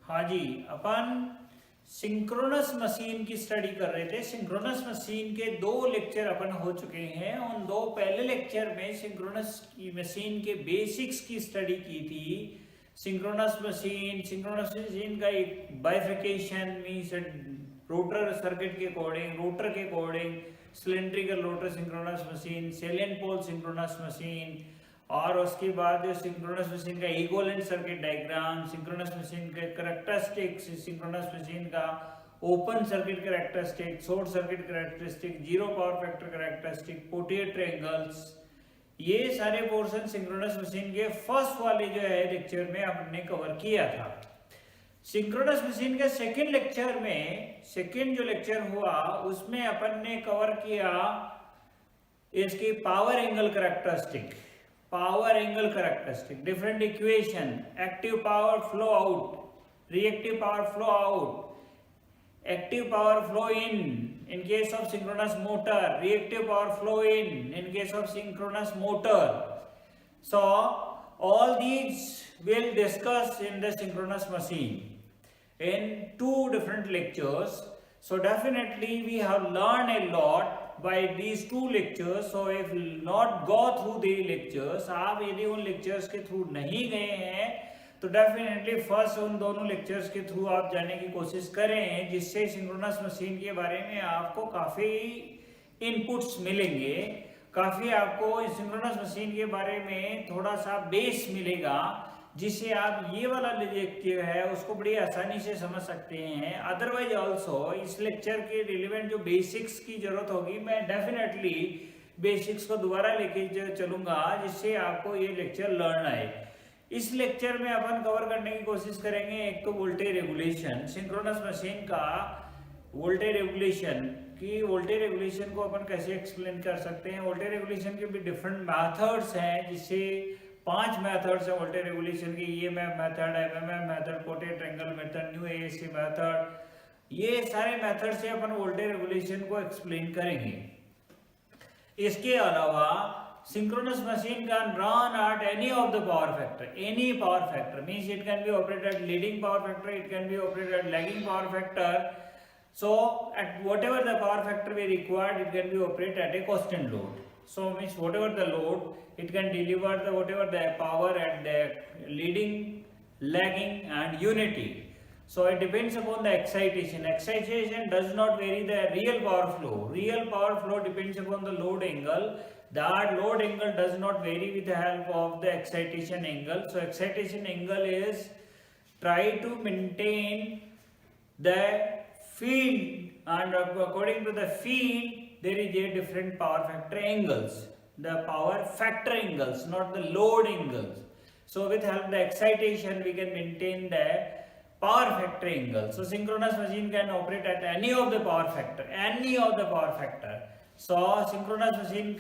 हाँ जी, अपन synchronous machine की study कर रहे थे। सिंक्रोनस मशीन के 2 लेक्चर अपन हो चुके हैं। उन 2 पहले लेक्चर में सिंक्रोनस की मशीन के बेसिक्स की स्टडी की थी। सिंक्रोनस मशीन का एक बाइफिकेशन मीन्स रोटर सर्किट के according cylindrical rotor synchronous machine, salient pole synchronous machine, और उसके बाद जो सिंक्रोनस मशीन का equivalent circuit diagram, synchronous machine के कैरेक्टरिस्टिक्स, सिंक्रोनस मशीन का open circuit characteristic, short circuit characteristic, zero power factor characteristic, Potier triangles, ये सारे portion synchronous machine के फर्स्ट वाले जो है लेक्चर में हमने कवर किया था। सिंक्रोनस मशीन के सेकंड जो लेक्चर हुआ उसमें अपन ने कवर किया इसकी power angle characteristic, different equation, active power flow out, reactive power flow out, active power flow in case of synchronous motor, reactive power flow in case of synchronous motor. So all these will discuss in the synchronous machine in 2 different lectures. So definitely we have learned a lot by these 2 lectures. So if not go through the lectures, आप यदि उन lectures के through नहीं गए हैं तो definitely first उन दोनों लेक्चर्स के थ्रू आप जाने की कोशिश करें, जिससे सिंक्रोनस मशीन के बारे में आपको काफ़ी इनपुट्स मिलेंगे, काफ़ी आपको सिंक्रोनस मशीन के बारे में थोड़ा सा बेस मिलेगा, जिससे आप ये वाला लेक्चर है उसको बड़ी आसानी से समझ सकते हैं। अदरवाइज ऑल्सो इस लेक्चर के रिलेवेंट जो बेसिक्स की जरूरत होगी, मैं डेफिनेटली बेसिक्स को दोबारा लेके चलूँगा, जिससे आपको ये लेक्चर लर्न आए। इस लेक्चर में अपन कवर करने की कोशिश करेंगे एक तो वोल्टेज रेगुलेशन, सिंक्रोनस मशीन का वोल्टेज रेगुलेशन को अपन कैसे एक्सप्लेन कर सकते हैं। वोल्टेज रेगुलेशन के भी डिफरेंट मेथड्स हैं, जिससे 5 मेथड्स है वोल्टेज रेगुलेशन की। EMF method, MMF method, Potier triangle method, new AAC method, ये सारे मेथड से अपन वोल्टेज रेगुलेशन को एक्सप्लेन करेंगे। इसके अलावा synchronous machine can run at any of the power factor means it can be operated at leading power factor, it can be operated at lagging power factor. So at whatever the power factor we required, it can be operated at a constant load. So means whatever the load, it can deliver the whatever the power at the leading, lagging and unity. So it depends upon the excitation. Excitation does not vary the real power flow. Real power flow depends upon the load angle. That load angle does not vary with the help of the excitation angle. So excitation angle is try to maintain the field, and according to the field there is a different power factor angles. The power factor angles, not the load angles. So with help of the excitation we can maintain the power factor angle. So synchronous machine can operate at any of the power factor. So synchronous machine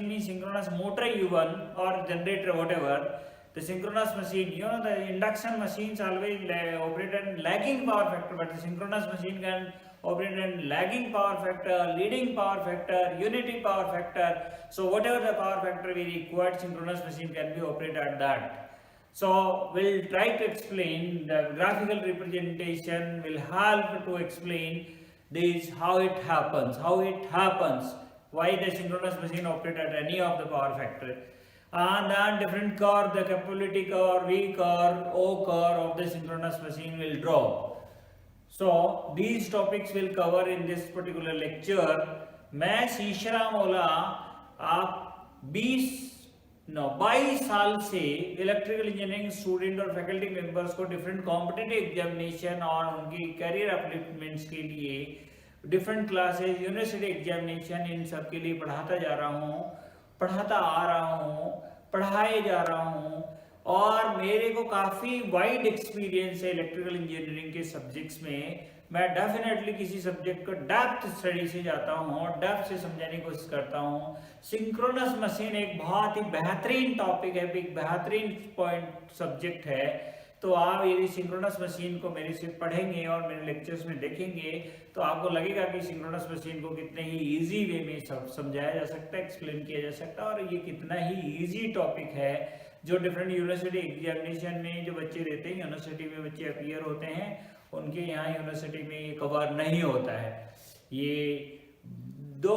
means synchronous motor even or generator whatever. The synchronous machine, the induction machines always operate at lagging power factor, but the synchronous machine can operate at lagging power factor, leading power factor, unity power factor. So whatever the power factor we require, synchronous machine can be operated at that. So we'll try to explain, the graphical representation will help to explain this, how it happens, why the synchronous machine operate at any of the power factor, and then different curve, the capability curve, V curve, O curve of the synchronous machine will draw. So these topics will cover in this particular lecture. मैं शीशराम ओला आप 22 साल से electrical engineering student और faculty members को different competitive examination और उनकी career अपलिफ्टमेंट्स के लिए डिफरेंट क्लासेस, यूनिवर्सिटी एग्जामिनेशन, इन सब के लिए पढ़ाए जा रहा हूँ और मेरे को काफ़ी वाइड एक्सपीरियंस है इलेक्ट्रिकल इंजीनियरिंग के सब्जेक्ट्स में। मैं डेफिनेटली किसी सब्जेक्ट को डेप्थ स्टडी से जाता हूँ और डेप्थ से समझाने की कोशिश करता हूँ। सिंक्रोनस मशीन एक बहुत ही बेहतरीन टॉपिक है, एक बेहतरीन पॉइंट सब्जेक्ट है। तो आप यदि सिंक्रोनस मशीन को मेरे से पढ़ेंगे और मेरे लेक्चर्स में देखेंगे तो आपको लगेगा कि सिंक्रोनस मशीन को कितने ही इजी वे में समझाया जा सकता है, एक्सप्लेन किया जा सकता है और ये कितना ही इजी टॉपिक है जो डिफरेंट यूनिवर्सिटी एग्जामिनेशन में जो बच्चे देते हैं, यूनिवर्सिटी में बच्चे अपीयर होते हैं, उनके यहाँ यूनिवर्सिटी में ये कवर नहीं होता है। ये दो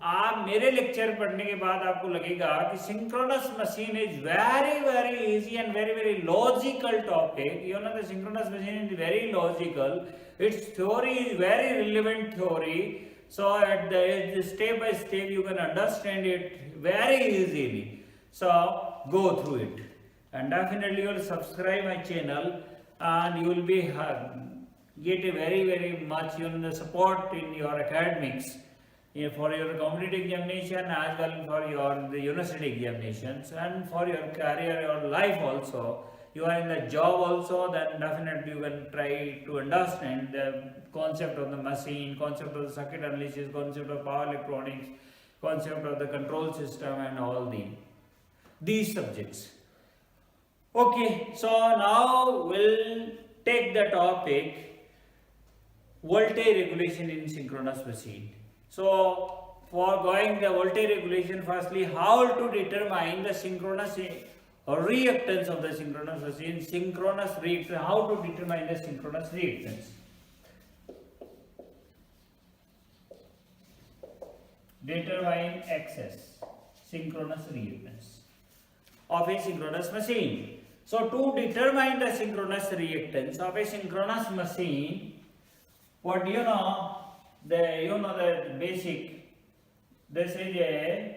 आप मेरे लेक्चर पढ़ने के बाद आपको लगेगा कि synchronous machine is very very easy and very very logical topic. You know the synchronous machine is very logical, it's theory is very relevant theory, so at the step by step you can understand it very easily. So go through it, and definitely you will subscribe my channel, and you will be get a very very much support in your academics, for your competitive examination as well for your the university examinations, and for your career, your life also. You are in the job also, then definitely you can try to understand the concept of the machine, concept of the circuit analysis, concept of power electronics, concept of the control system, and all these subjects. Okay, so now we'll take the topic voltage regulation in synchronous machine. So for going the voltage regulation, firstly how to determine the synchronous reactance of the synchronous machine, synchronous reactance, how to determine the synchronous reactance. Determine excess synchronous reactance of a synchronous machine. So to determine the synchronous reactance of a synchronous machine, what you know, the basic, this is a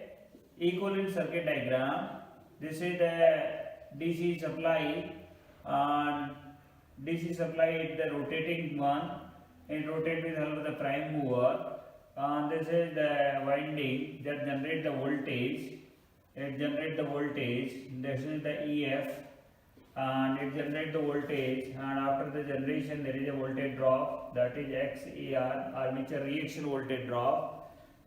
equivalent circuit diagram. This is the DC supply, and DC supply is the rotating one, it rotates with help of the prime mover, and this is the winding that generates the voltage, it generates the voltage, this is the EF, and it generates the voltage, and after the generation there is a voltage drop, that is XAR, armature reaction voltage drop,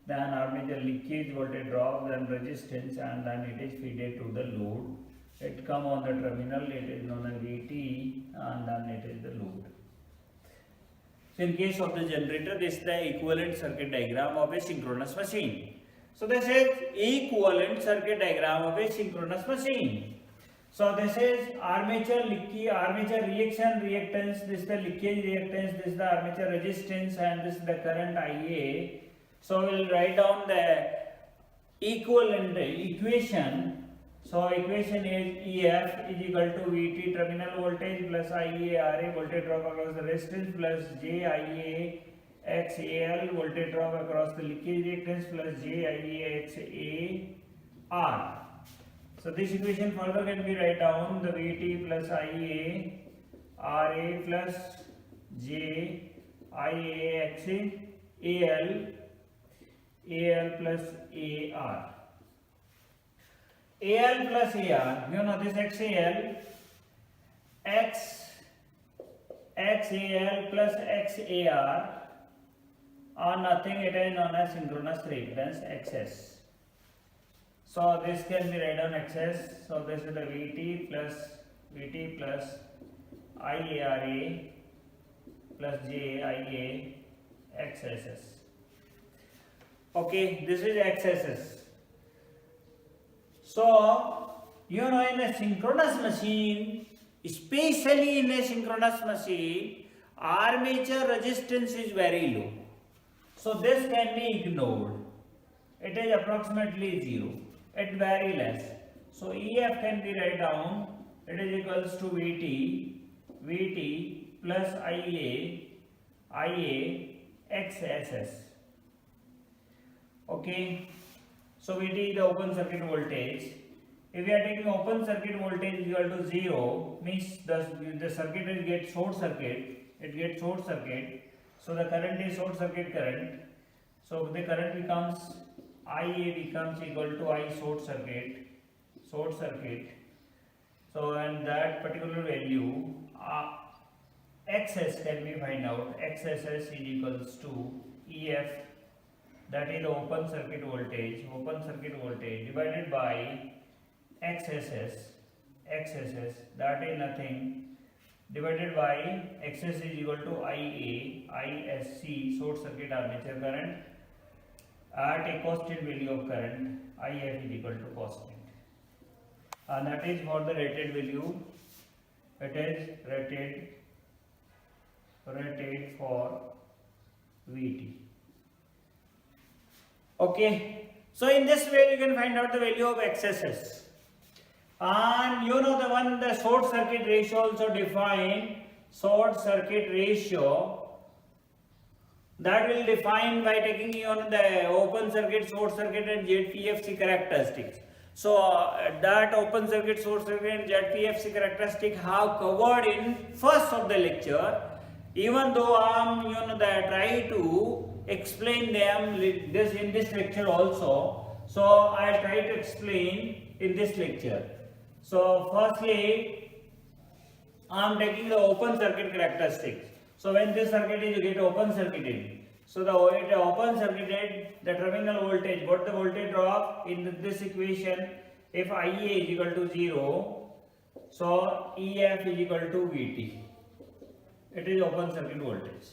then armature leakage voltage drop, then resistance, and then it is fed to the load. It come on the terminal, it is known as VT, and then it is the load. So in case of the generator, this is the equivalent circuit diagram of a synchronous machine. So this is equivalent circuit diagram of a synchronous machine. So this is armature reaction reactance, this is the leakage reactance, this is the armature resistance, and this is the current IA. So we will write down the equivalent equation. So equation is EF is equal to VT terminal voltage plus IARA voltage drop across the resistance plus JIA XAL voltage drop across the leakage reactance plus JIA XAR. So this equation further can be write down the VT plus IA RA plus JIA XAL plus AR. AL plus AR, you know this XAL, XAL plus XAR are nothing, it is known as synchronous reactance XS. So this can be written down XS, so this is the VT plus IARA plus JIA XSS. Okay, this is XSS. So, you know, in a synchronous machine, especially in a synchronous machine, armature resistance is very low. So, this can be ignored. It is approximately 0. It very less. So, EF can be write down. It is equals to VT plus IA XSS. Okay. So VT is the open circuit voltage. If we are taking open circuit voltage equal to 0, means the circuit will get short circuit. It gets short circuit. So the current is short circuit current. So the current becomes IA becomes equal to I short circuit. So and that particular value XS can be find out. XSS is equals to EF. That is the open circuit voltage divided by XSS, that is nothing, divided by XS is equal to ISC, short circuit armature current, at a constant value of current, IF is equal to constant. and that is for the rated value. It is rated for VT. Okay, so in this way you can find out the value of XSS. And you know the short circuit ratio also defined. Short circuit ratio, that will define by taking on the open circuit, short circuit and ZPFC characteristics. So that open circuit, short circuit and ZPFC characteristic have covered in first of the lecture. Even though I am try to explain them this in this lecture also. So I try to explain in this lecture. So firstly, I am taking the open circuit characteristics. So when this circuit is get open circuited, so the open circuited, the terminal voltage, what the voltage drop in this equation, if IA is equal to 0, so EF is equal to VT. It is open circuit voltage.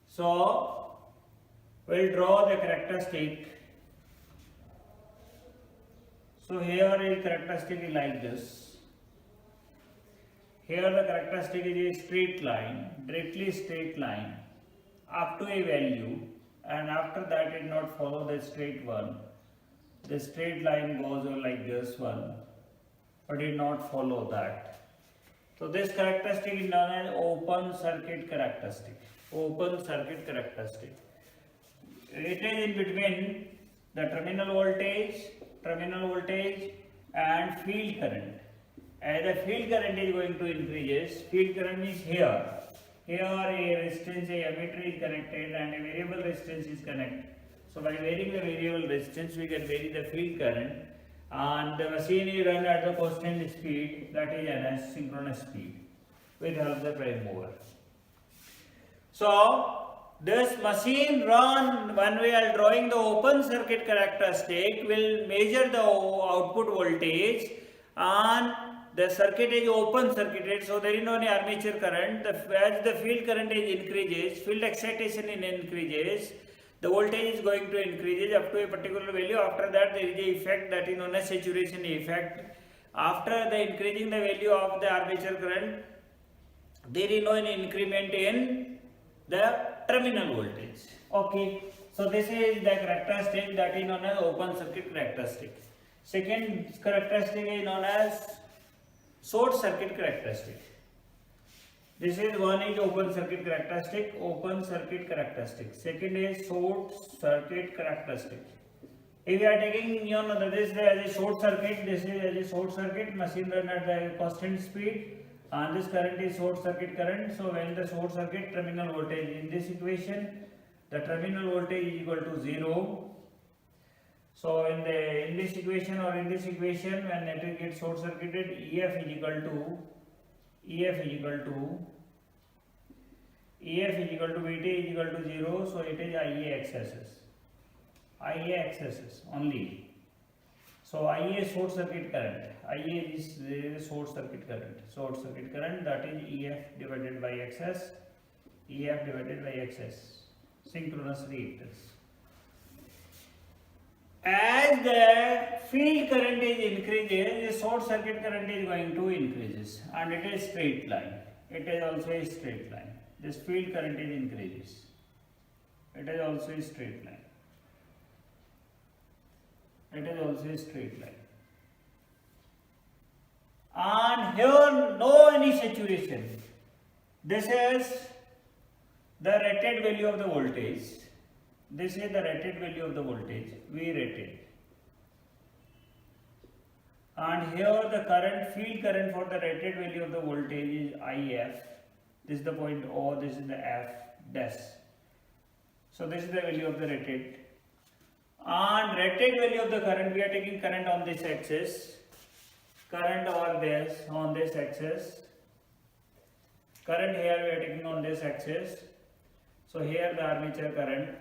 So we'll draw the characteristic. So here is characteristic like this. Here the characteristic is a straight line, directly straight line up to a value, and after that it not follow the straight one. The straight line goes like this one, but it not follow that. So this characteristic is known as open circuit characteristic. Open circuit characteristic. It is in between the terminal voltage and field current. As the field current is going to increase, field current is here. Here a resistance, a ammeter is connected and a variable resistance is connected. So by varying the variable resistance, we can vary the field current, and the machine is run at the constant speed, that is an synchronous speed with help of the prime mover. So this machine run when we are drawing the open circuit characteristic will measure the output voltage, and the circuit is open circuited, so there is no armature current. As the field current is increases, field excitation increases, the voltage is going to increase up to a particular value. After that there is a effect that is known as saturation effect. After the increasing the value of the armature current, there is no increment in the terminal voltage. Okay, so this is the characteristic that is known as open circuit characteristic. Second characteristic is known as short circuit characteristic. This is one is open circuit characteristic, Second is short circuit characteristic. If we are taking this as a short circuit, this is as a short circuit, machine run at the constant speed, and this current is short circuit current. So when the short circuit terminal voltage in this equation, the terminal voltage is equal to 0. So in this equation when it gets short circuited, EF is equal to VT is equal to 0. So it is IA accesses only. So IA is short circuit current. IA is short circuit current, that is EF divided by XS, synchronous reactors. As the field current is increases, the short circuit current is going to increases, and it is straight line. It is also a straight line. This field current is increases. It is also a straight line. And here no any saturation. This is the rated value of the voltage. This is the rated value of the voltage, V rated. And here the current, field current for the rated value of the voltage is IF. This is the point O, this is the F dash. So this is the value of the rated. And rated value of the current, we are taking current on this axis. Current over this, on this axis. Current here we are taking on this axis. So here the armature current.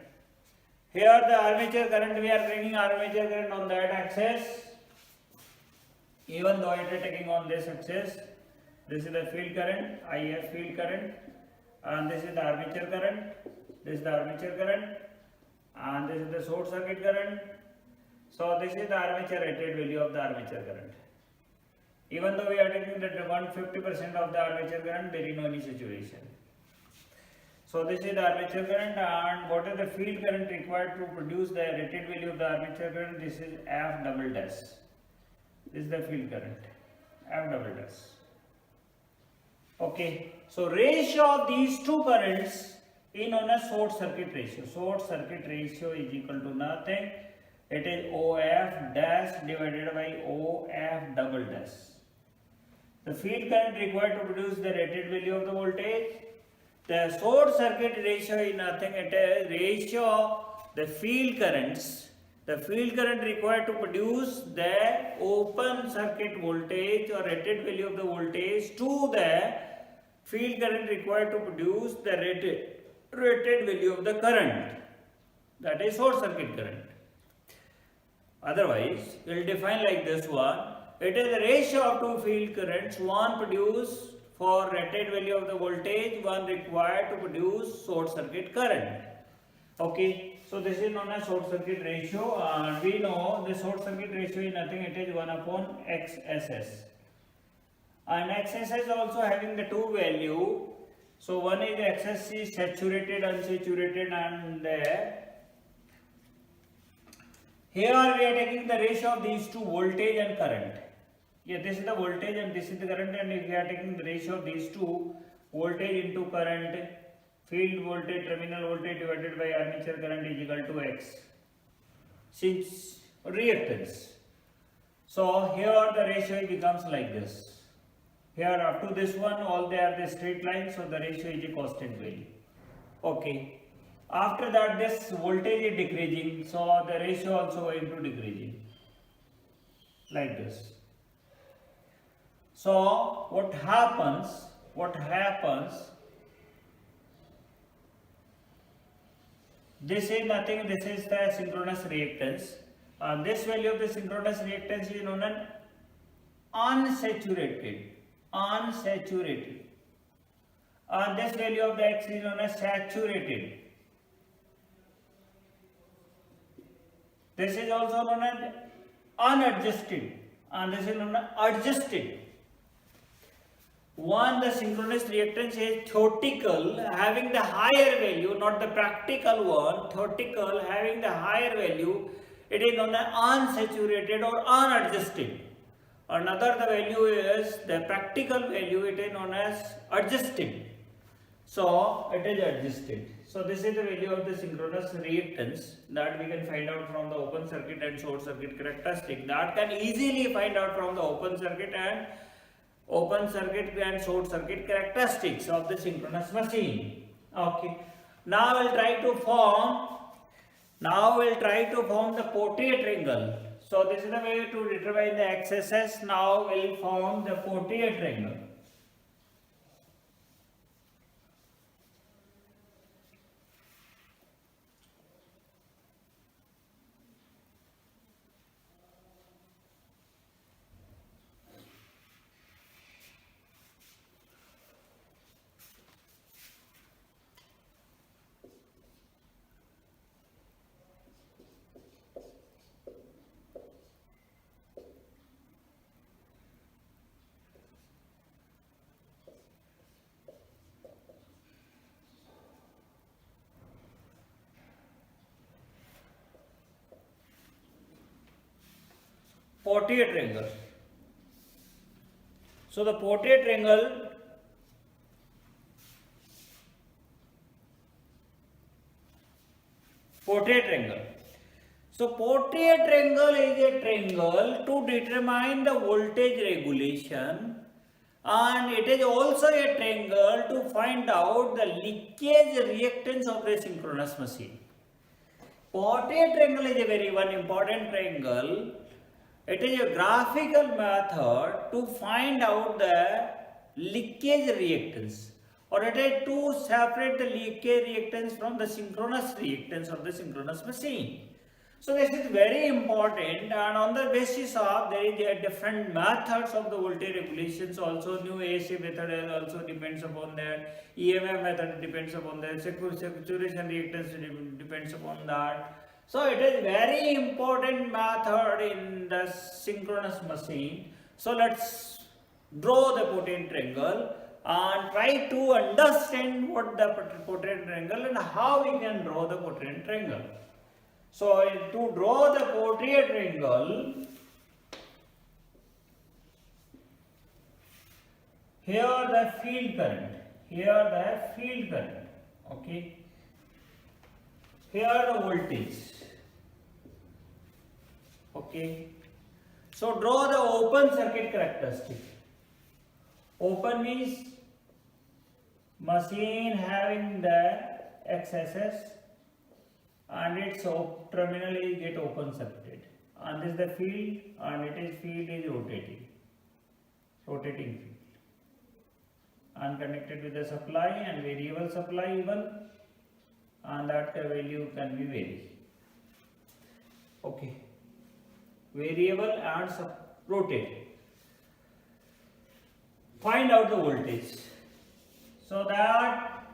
Here the armature current, we are taking armature current on that axis, even though it is taking on this axis. This is the field current, IF field current, and this is the armature current, and this is the short circuit current. So this is the armature rated value of the armature current. Even though we are taking the 150% of the armature current, there is no any saturation. So this is the armature current, and what is the field current required to produce the rated value of the armature current? This is F double dash. This is the field current, F double dash. Okay, so ratio of these two currents is known as short circuit ratio. Short circuit ratio is equal to nothing. It is OF dash divided by OF double dash. The field current required to produce the rated value of the voltage. The short circuit ratio is nothing. It is ratio of the field currents. The field current required to produce the open circuit voltage or rated value of the voltage to the field current required to produce the rated value of the current. That is short circuit current. Otherwise, we will define like this one. It is the ratio of two field currents, one produced for rated value of the voltage, one required to produce short circuit current. Okay, so this is known as short circuit ratio, and we know the short circuit ratio is nothing, it is 1 upon XSS. And XSS also having the two value. So one is XSC saturated, unsaturated, and here we are taking the ratio of these two, voltage and current. Yeah, this is the voltage and this is the current, and we are taking the ratio of these two, voltage into current, field voltage, terminal voltage divided by armature current is equal to X. Since reactance. So here the ratio becomes like this. Here up to this one, all they are the straight lines, so the ratio is a constant value. Okay. After that, this voltage is decreasing, so the ratio also going to decreasing. Like this. So what happens? This is nothing, this is the synchronous reactance. This value of the synchronous reactance is known as unsaturated. This value of the X is known as saturated. This is also known as unadjusted, and this is known as adjusted. One, the synchronous reactance is theoretical, having the higher value, not the practical one. Theoretical, having the higher value, it is known as unsaturated or unadjusted. Another the value is the practical value, it is known as adjusted. So it is adjusted. So this is the value of the synchronous reactance that we can find out from the open circuit and short circuit characteristic. That can easily find out from the open circuit and short circuit characteristics of the synchronous machine. Okay. Now we'll try to form the Pottier triangle. So this is the way to determine the XSS. Now we'll form the Pottier triangle. Pottier triangle. So the Pottier triangle So Pottier triangle is a triangle to determine the voltage regulation, and it is also a triangle to find out the leakage reactance of the synchronous machine. Pottier triangle is a very one important triangle. It is a graphical method to find out the leakage reactance, or it is to separate the leakage reactance from the synchronous reactance of the synchronous machine. So this is very important, and on the basis of there is a different methods of the voltage regulations also. New AC method also depends upon that, EMF method depends upon that, saturation reactance depends upon that. So it is very important method in the synchronous machine. So let's Draw the potent triangle and try to understand what the potent triangle and how we can draw the potent triangle. So to draw the potent triangle, here the field current, okay, here the voltage, okay. So draw the open circuit characteristic. Open means machine having the XSS and its terminal is get open circuited, and this is the field, and field is rotating field, and connected with the supply and variable supply even, and that value can be varied, okay, variable and rotated. Find out the voltage, so that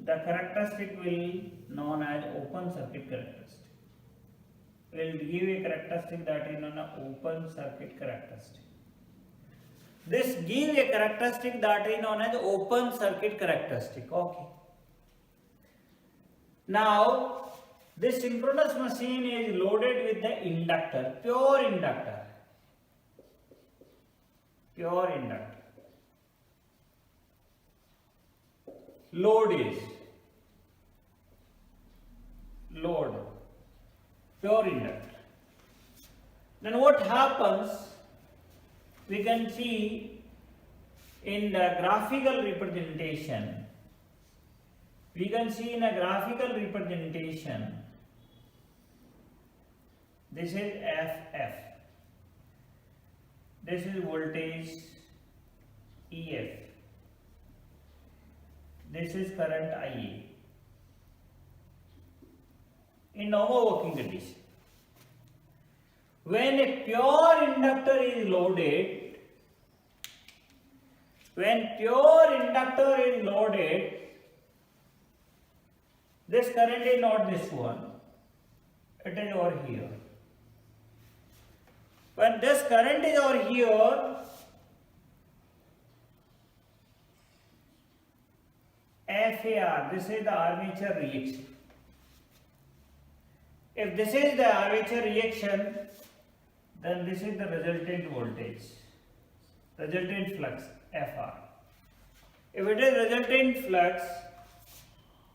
the characteristic will known as open circuit characteristic. Will give a characteristic that is known as open circuit characteristic. This gives a characteristic that is known as open circuit characteristic. Okay. Now this synchronous machine is loaded with the inductor, pure inductor. Load, pure inductor. Then what happens? We can see in the graphical representation. This is FF. This is voltage EF. This is current IA. In normal working condition, when a pure inductor is loaded, this current is not this one, it is over here. When this current is over here, FAR, this is the armature reaction. If this is the armature reaction, then this is the resultant voltage, resultant flux FR. If it is resultant flux,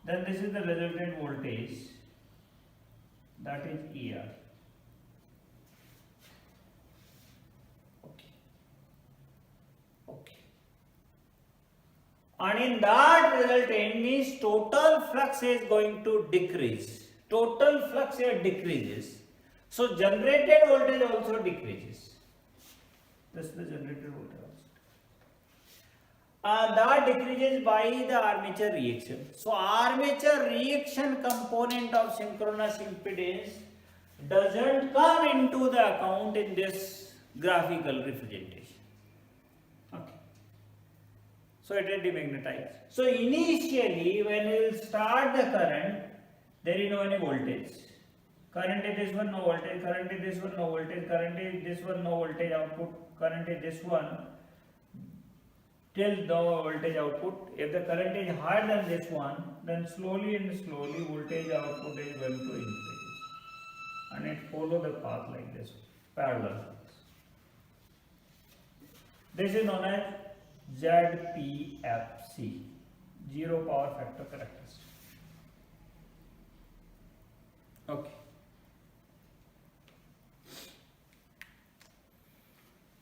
then this is the resultant voltage, that is ER. Okay. And in that resultant means total flux is going to decrease. Total flux here decreases. So generated voltage also decreases. This is the generated voltage also. That decreases by the armature reaction. So armature reaction component of synchronous impedance doesn't come into the account in this graphical representation. Okay. So it is demagnetized. So initially when we will start the current, there is no any voltage. Current is this one, no voltage. Current is this one, no voltage. Current is this one, no voltage output. Current is this one, till no voltage output. If the current is higher than this one, then slowly voltage output is going to increase, and it follow the path like this, parallel. This is known as ZPFC, zero power factor characteristic. Okay.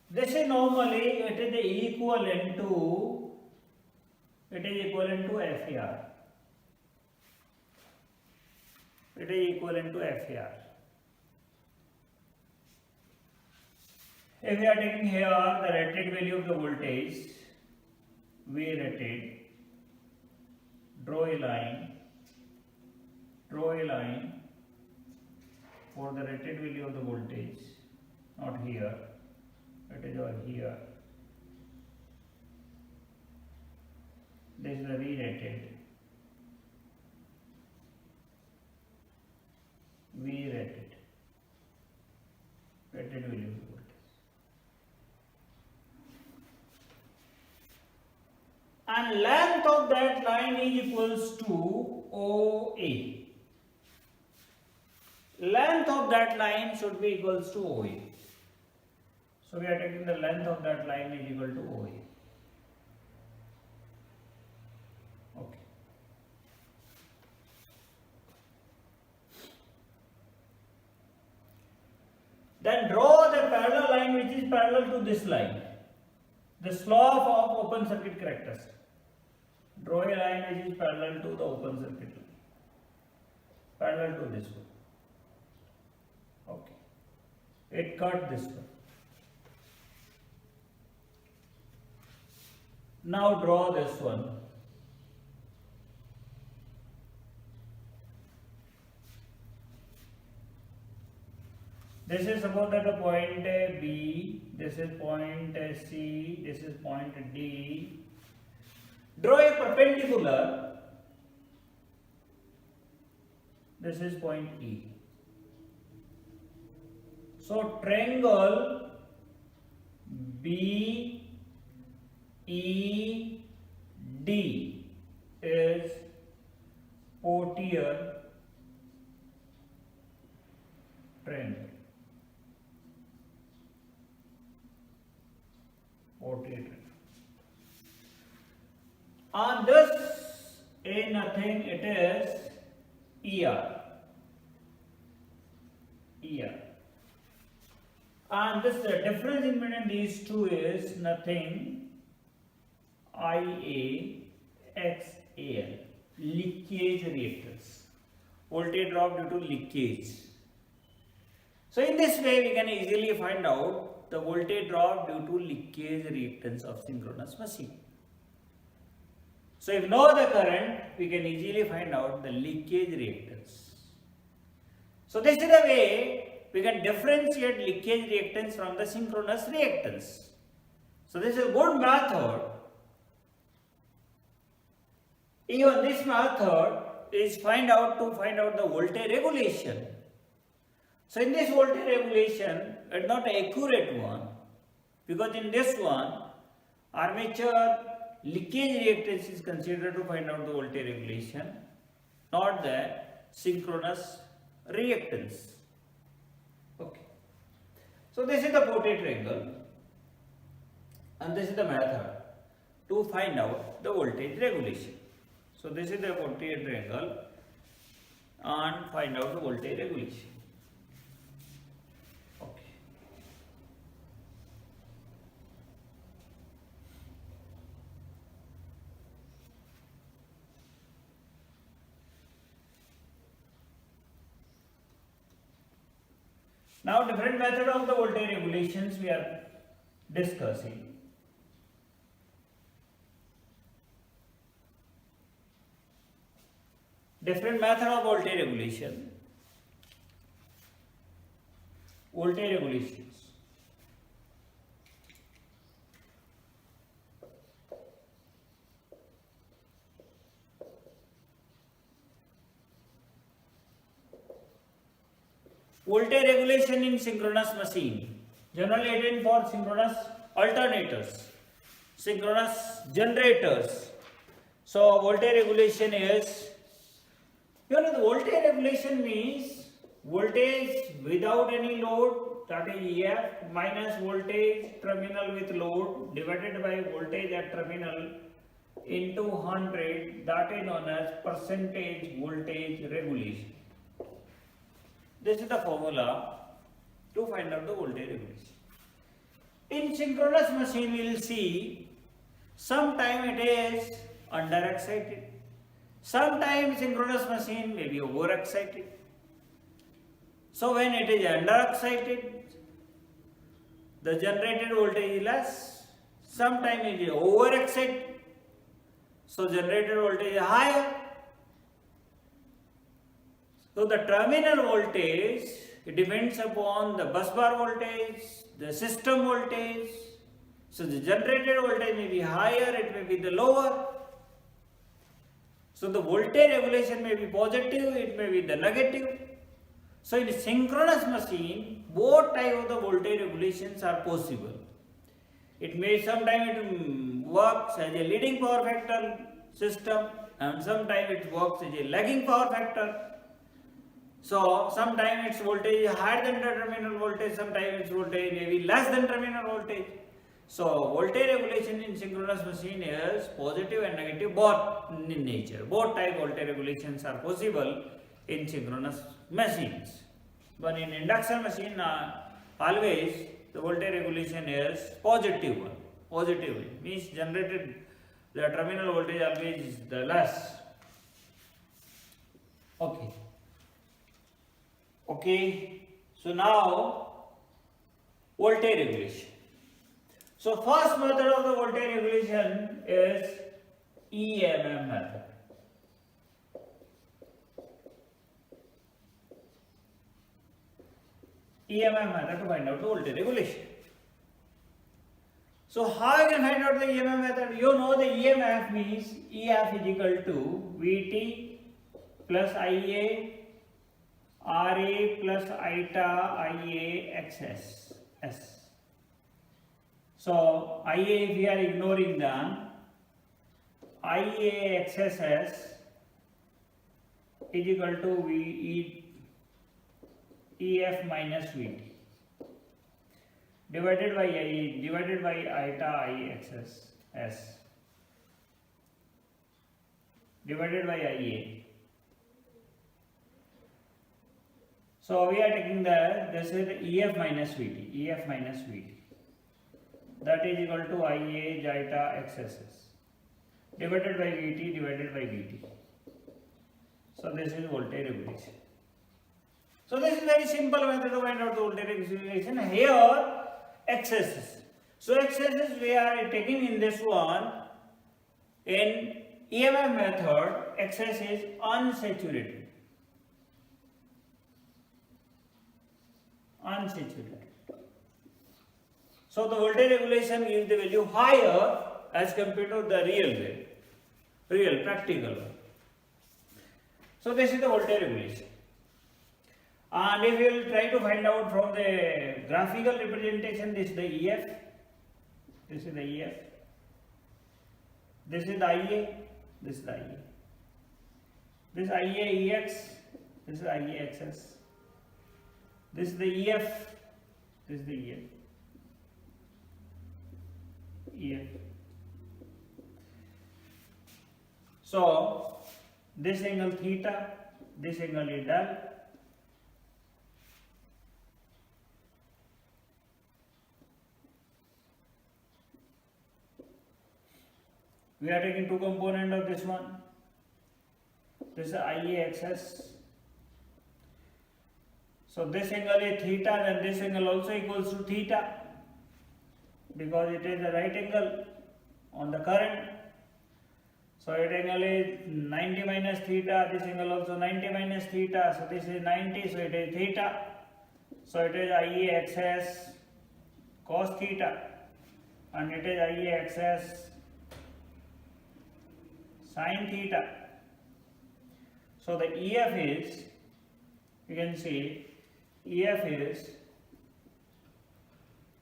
This is normally it is equivalent to FAR. It is equivalent to FAR. If we are taking here the rated value of the voltage, V rated, draw a line for the rated value of the voltage, not here, it is over here. This is the V rated. rated value of voltage. And length of that line is equals to OA. Length of that line should be equals to OA. So we are taking the length of that line is equal to OA. Okay. Then draw the parallel line which is parallel to this line. The slope of open circuit characteristic. Draw a line which is parallel to the open circuit line. Parallel to this one. Okay. It cut this one. Now draw this one. This is suppose that the point B, this is point C, this is point D. Draw a perpendicular. This is point E. So triangle B E D is Portier triangle. Portier triangle. On this A nothing, it is ER. ER. And this the difference in between these two is nothing. IA XAL, leakage reactance, voltage drop due to leakage. So in this way we can easily find out the voltage drop due to leakage reactance of synchronous machine. So if know the current, we can easily find out the leakage reactance. So this is the way we can differentiate leakage reactance from the synchronous reactance. So this is a good method. Even this method is find out the voltage regulation. So in this voltage regulation, it's not an accurate one, because in this one, armature leakage reactance is considered to find out the voltage regulation, not the synchronous reactance. Okay. So this is the Portier triangle, and this is the method to find out the voltage regulation. So this is the Portier triangle and find out the voltage regulation. Okay. Now different method of the voltage regulations we are discussing. Different method of voltage regulation. Voltage regulations. Voltage regulation in synchronous machine. Generally attend for synchronous alternators, synchronous generators. So voltage regulation is, the voltage regulation means voltage without any load, that is EF, minus voltage terminal with load divided by voltage at terminal into 100, that is known as percentage voltage regulation. This is the formula to find out the voltage regulation. In synchronous machine we will see sometime it is under excited. Sometimes synchronous machine may be overexcited. So when it is underexcited, the generated voltage is less. Sometimes it is overexcited, so generated voltage is higher. So the terminal voltage, it depends upon the bus bar voltage, the system voltage. So the generated voltage may be higher, it may be the lower. So the voltage regulation may be positive, it may be the negative. So in a synchronous machine, both type of the voltage regulations are possible. It may sometimes it works as a leading power factor system, and sometimes it works as a lagging power factor. So sometimes its voltage is higher than the terminal voltage, sometimes its voltage may be less than terminal voltage. So voltage regulation in synchronous machine is positive and negative both in nature. Both type voltage regulations are possible in synchronous machines. But in induction machine, always the voltage regulation is positive one. Positive means generated the terminal voltage always is the less. Okay. Okay. So now voltage regulation. So first method of the voltage regulation is EMF method. EMF method to find out the voltage regulation. So how you can find out the EMF method? You know the EMF means EF is equal to VT plus IA RA plus ITA IA XS S. So IA, if we are ignoring them, IA XSS is equal to EF minus VT divided by IE divided by ITA IXS S divided by IA. So we are taking this is EF minus VT, EF minus VT. That is equal to IA ITA XSS divided by VT divided by VT. So this is voltage regulation. So this is very simple method to find out the voltage regulation. Here XSS. So XSS we are taking in this one. In EMF method, XS is unsaturated. Unsaturated. So the voltage regulation gives the value higher as compared to the real practical one. So this is the voltage regulation. And if we will try to find out from the graphical representation, this is the EF, this is the EF, this is the IA, this is the IA, this is IA EX, this is IA XS, this is the EF, this is the EF. So this angle theta, this angle is del. We are taking two components of this one. This is IA XS. So this angle is theta, and this angle also equals to theta, because it is a right angle on the current. So it angle is 90 minus theta, this angle also 90 minus theta, so this is 90, so it is theta. So it is IA XS cos theta, and it is IA XS sin theta. So the EF is, you can see, EF is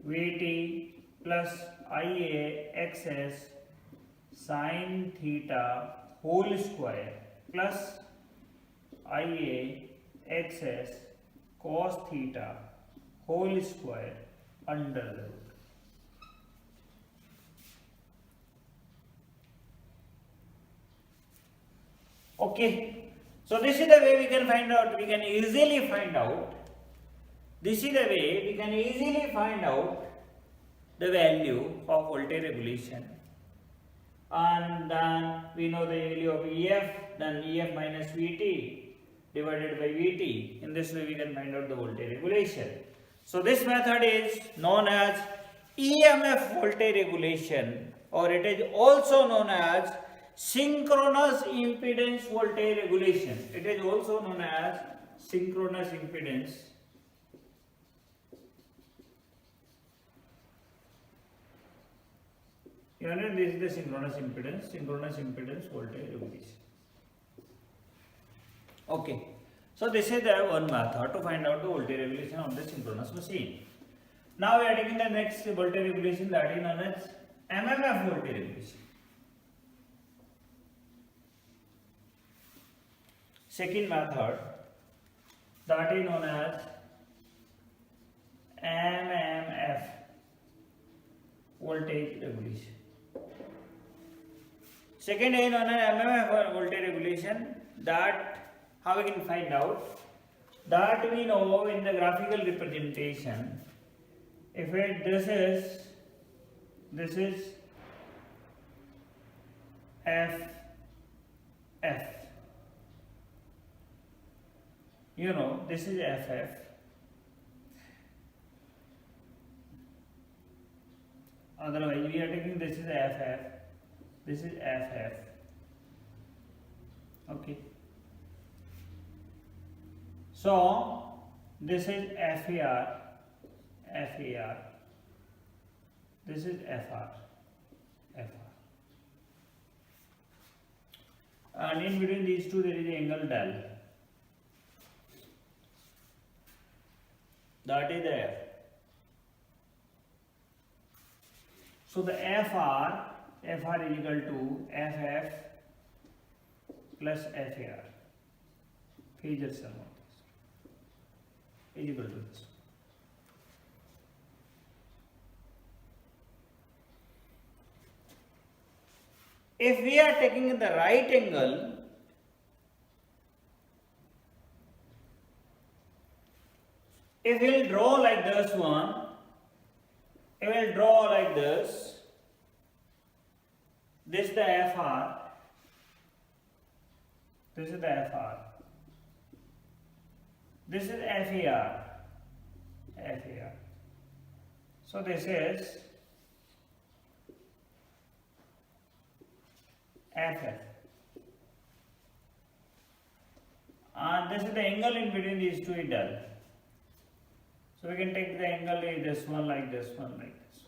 VT plus IA XS sin theta whole square plus IA XS cos theta whole square under the root. Okay, so this is the way we can find out, we can easily find out, this is the way we can easily find out the value of voltage regulation. And then we know the value of EF, then EF minus VT divided by VT. In this way we can find out the voltage regulation. So this method is known as EMF voltage regulation, or it is also known as synchronous impedance voltage regulation. It is also known as synchronous impedance and this is the synchronous impedance voltage regulation. Okay, So this is the one method to find out the voltage regulation of the synchronous machine. Now we are taking the next voltage regulation, that is known as MMF voltage regulation. Second method, that is known as MMF voltage regulation. Second is known as MMF voltage regulation. That how we can find out? That we know in the graphical representation. If this is F. You know, this is FF. Otherwise, we are taking this is FF. This is FF. Okay. So this is FAR. This is FR. And in between these two there is the angle del. That is the F. So the FR is equal to FF plus FAR. Phasor sum of this is equal to this. If we are taking the right angle, if we will draw like this one, if we will draw like this is the FR, this is the FR, this is FAR. So this is FF, and this is the angle in between these two is del. So we can take the angle is this one like this one like this.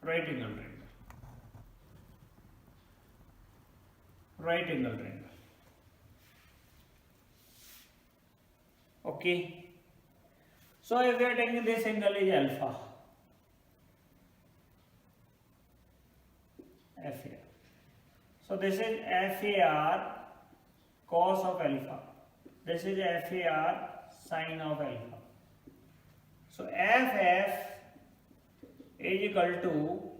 Right angle triangle. Right angle triangle. Okay. So if we are taking this angle is alpha. FAR. So this is FAR cos of alpha. This is FAR sin of alpha. So FF is equal to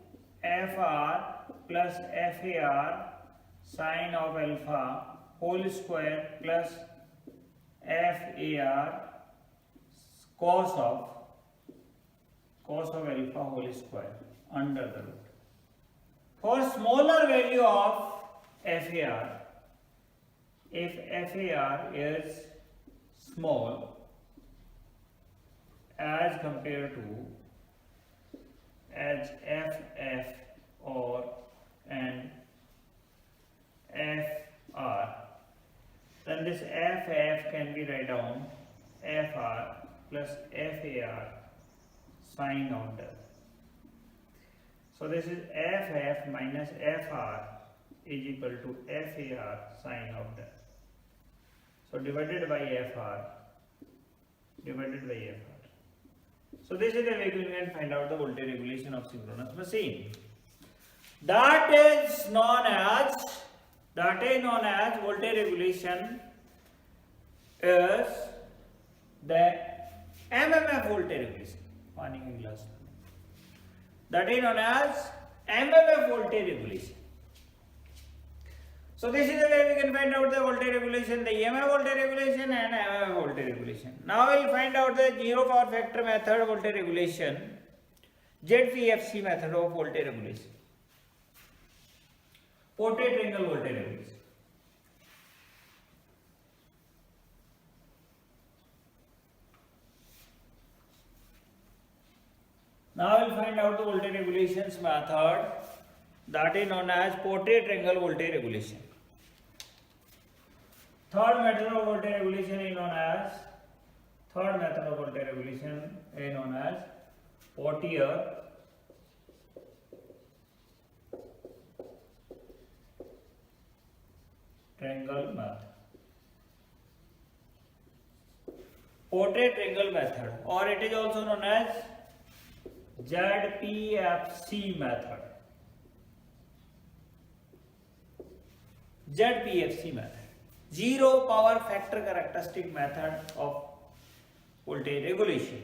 FR plus FAR sin of alpha whole square plus FAR cos of alpha whole square under the root. For smaller value of FAR, if FAR is small as compared to as FF or and FR, then this FF can be written down FR plus FAR sin of del. So this is FF minus FR is equal to FAR sin of del. So divided by FR. So this is the way we can find out the voltage regulation of synchronous machine. That is known as voltage regulation is the MMF voltage regulation. Pani ka glass. That is known as MMF voltage regulation. So this is the way we can find out the voltage regulation, the EMF voltage regulation and MMF voltage regulation. Now we will find out the zero power factor method voltage regulation, ZVFC method of voltage regulation, portrait triangle voltage regulation. Now we will find out the voltage regulations method, that is known as portrait triangle voltage regulation. Third method of voltage regulation is known as portrait triangle method. portrait triangle method, or it is also known as ZPFC method. ZPFC method, zero power factor characteristic method of voltage regulation.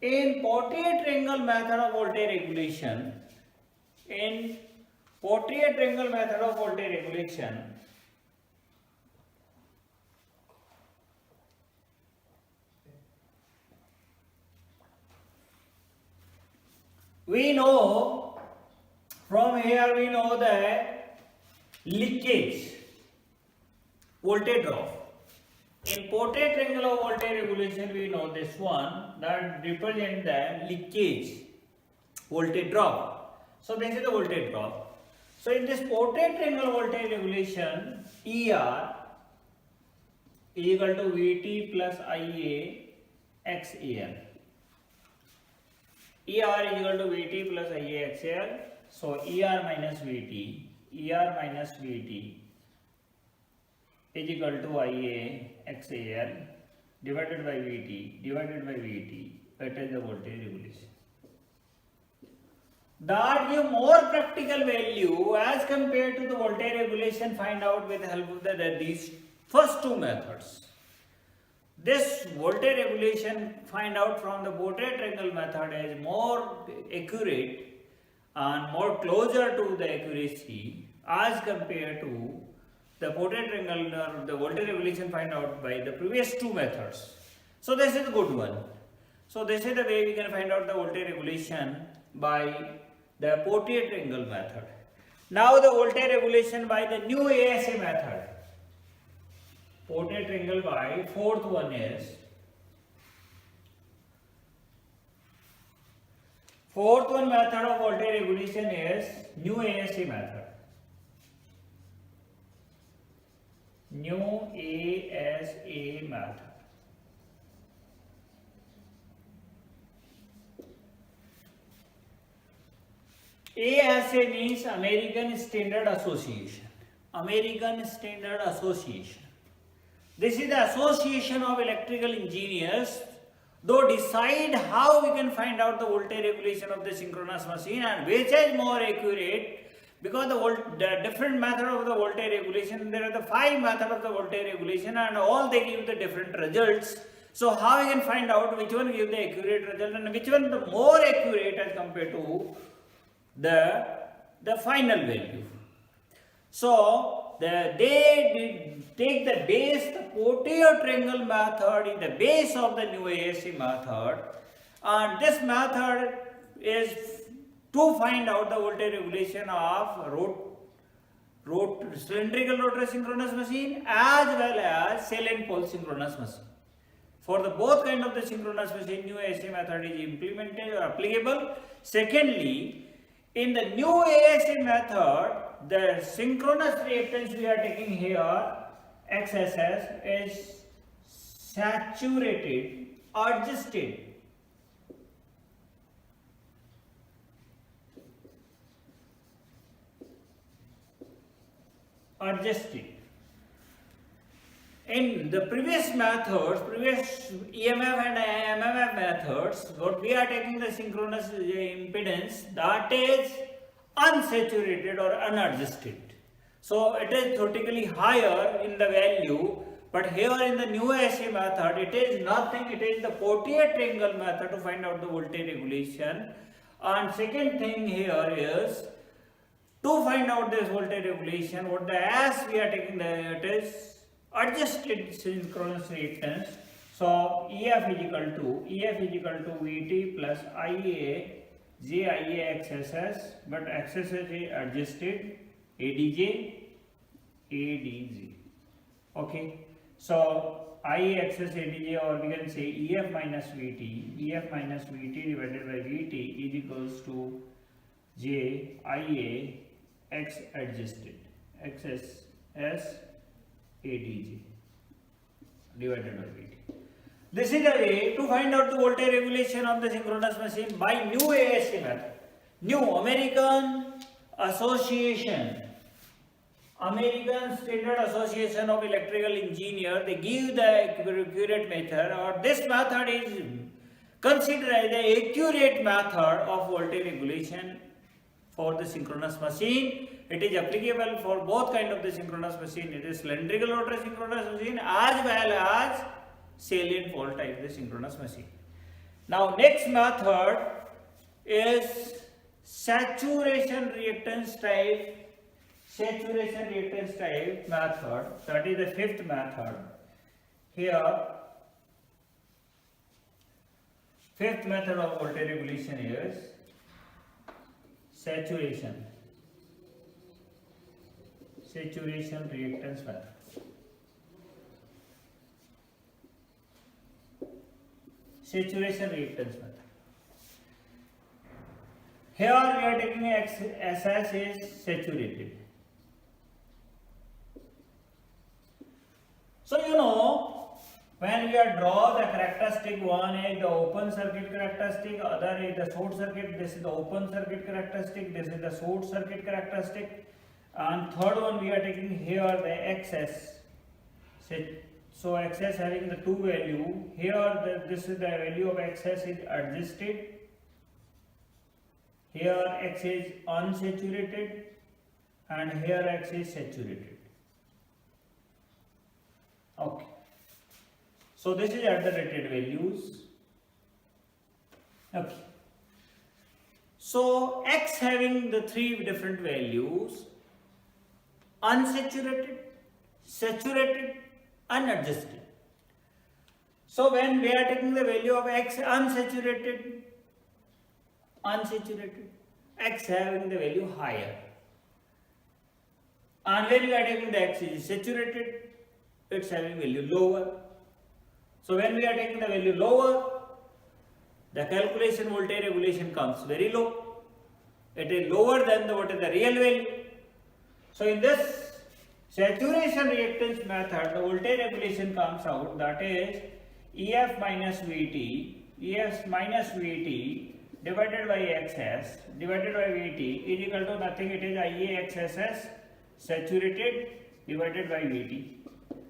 In portrait triangle method of voltage regulation, we know from here, we know that leakage voltage drop. In portrait triangle of voltage regulation, we know this one that represents the leakage voltage drop. So this is the voltage drop. So in this portrait triangle voltage regulation, ER is equal to Vt plus Ia XAL. ER is equal to Vt plus Ia XAL. So ER minus Vt is equal to Ia XAL divided by Vt. That is the voltage regulation. That give more practical value as compared to the voltage regulation find out with the help of these first two methods. This voltage regulation find out from the portrait triangle method is more accurate and more closer to the accuracy as compared to the portrait triangle or the voltage regulation find out by the previous two methods. So this is a good one. So this is the way we can find out the voltage regulation by the portrait triangle method. Now the voltage regulation by the new ASA method. Portrait triangle by fourth one is method of voltage regulation is new ASA method. New ASA method. ASA means American Standard Association. American Standard Association. This is the Association of Electrical Engineers. Though decide how we can find out the voltage regulation of the synchronous machine and which is more accurate. Because the different method of the voltage regulation, there are the 5 methods of the voltage regulation and all they give the different results. So how we can find out which one give the accurate result and which one the more accurate as compared to the final value. So they take the base, the portrait triangle method is the base of the new ASA method, and this method is to find out the voltage regulation of cylindrical rotor synchronous machine as well as cell and pole synchronous machine. For the both kind of the synchronous machine, new ASA method is implemented or applicable. Secondly, in the new ASA method, the synchronous reactance we are taking here, XSS, is saturated, adjusted. In the previous methods, previous EMF and MMF methods, what we are taking the synchronous impedance that is unsaturated or unadjusted. So it is theoretically higher in the value, but here in the new ASA method, it is nothing, it is the portrait triangle method to find out the voltage regulation. And second thing here is, to find out this voltage regulation, what the S we are taking, it is adjusted synchronous reactance. So EF is equal to Vt plus Ia JIA XSS, but XSS is adjusted ADJ. Okay, so Ia XSS ADJ, or we can say EF minus Vt divided by Vt is equals to JIA X adjusted XSS ADJ divided by Vt. This is the way to find out the voltage regulation of the synchronous machine by new ASA method. New American Association American Standard Association of Electrical Engineers, they give the accurate method, or this method is considered as the accurate method of voltage regulation for the synchronous machine. It is applicable for both kind of the synchronous machine. It is cylindrical rotor synchronous machine as well as salient fault type the synchronous machine. Now next method is saturation reactance type method. That is the fifth method. Here fifth method of voltage regulation is saturation reactance method. Saturation reactance method. Here we are taking SS is saturated. So you know, when we are draw the characteristic, one is the open circuit characteristic, other is the short circuit. This is the open circuit characteristic, this is the short circuit characteristic, and third one we are taking here the XS. So XS having the two value. Here this is the value of XS is adjusted. Here X is unsaturated, and here X is saturated. Okay. So this is at the rated values. Okay. So X having the three different values: unsaturated, saturated, unadjusted. So when we are taking the value of X unsaturated, X having the value higher, and when we are taking the X is saturated, it's having value lower. So when we are taking the value lower, the calculation voltage regulation comes very low. It is lower than what is the real value. So in this saturation reactance method, the voltage regulation comes out, that is EF minus VT divided by XS divided by VT is equal to nothing, it is IAXSS saturated divided by VT.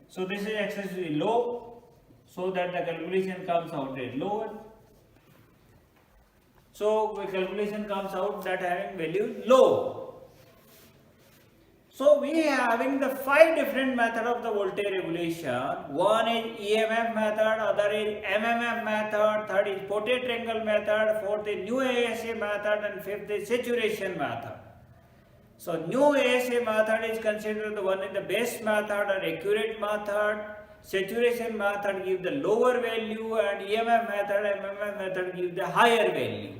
So this is XS is low, so that the calculation comes out is lower. So the calculation comes out that having value low. So we are having the 5 different method of the voltage regulation. One is EMF method, other is MMF method, third is Potet triangle method, fourth is new ASA method, and fifth is saturation method. So new ASA method is considered the one in the best method or accurate method. Saturation method gives the lower value, and EMF method, MMF method gives the higher value.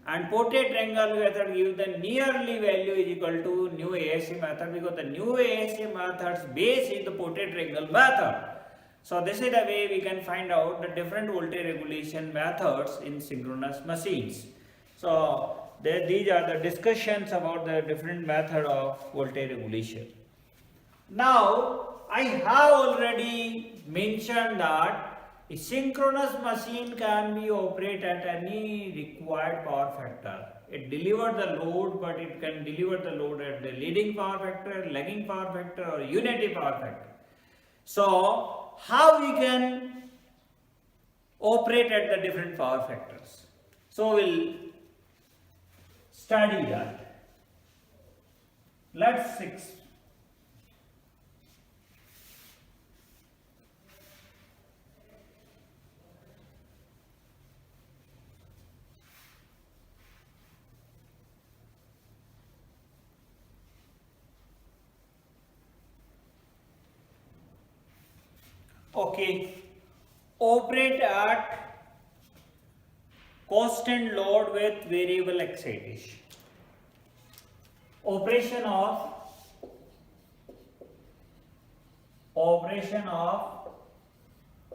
And Potet triangle method gives the nearly value is equal to new ASA method, because the new ASA method's base is the Potet triangle method. So this is the way we can find out the different voltage regulation methods in synchronous machines. So these are the discussions about the different method of voltage regulation. Now I have already mentioned that a synchronous machine can be operated at any required power factor. It delivers the load, but it can deliver the load at the leading power factor, lagging power factor, or unity power factor. So how we can operate at the different power factors? So we'll study that. Let's see. Okay, operate at constant load with variable excitation. Operation of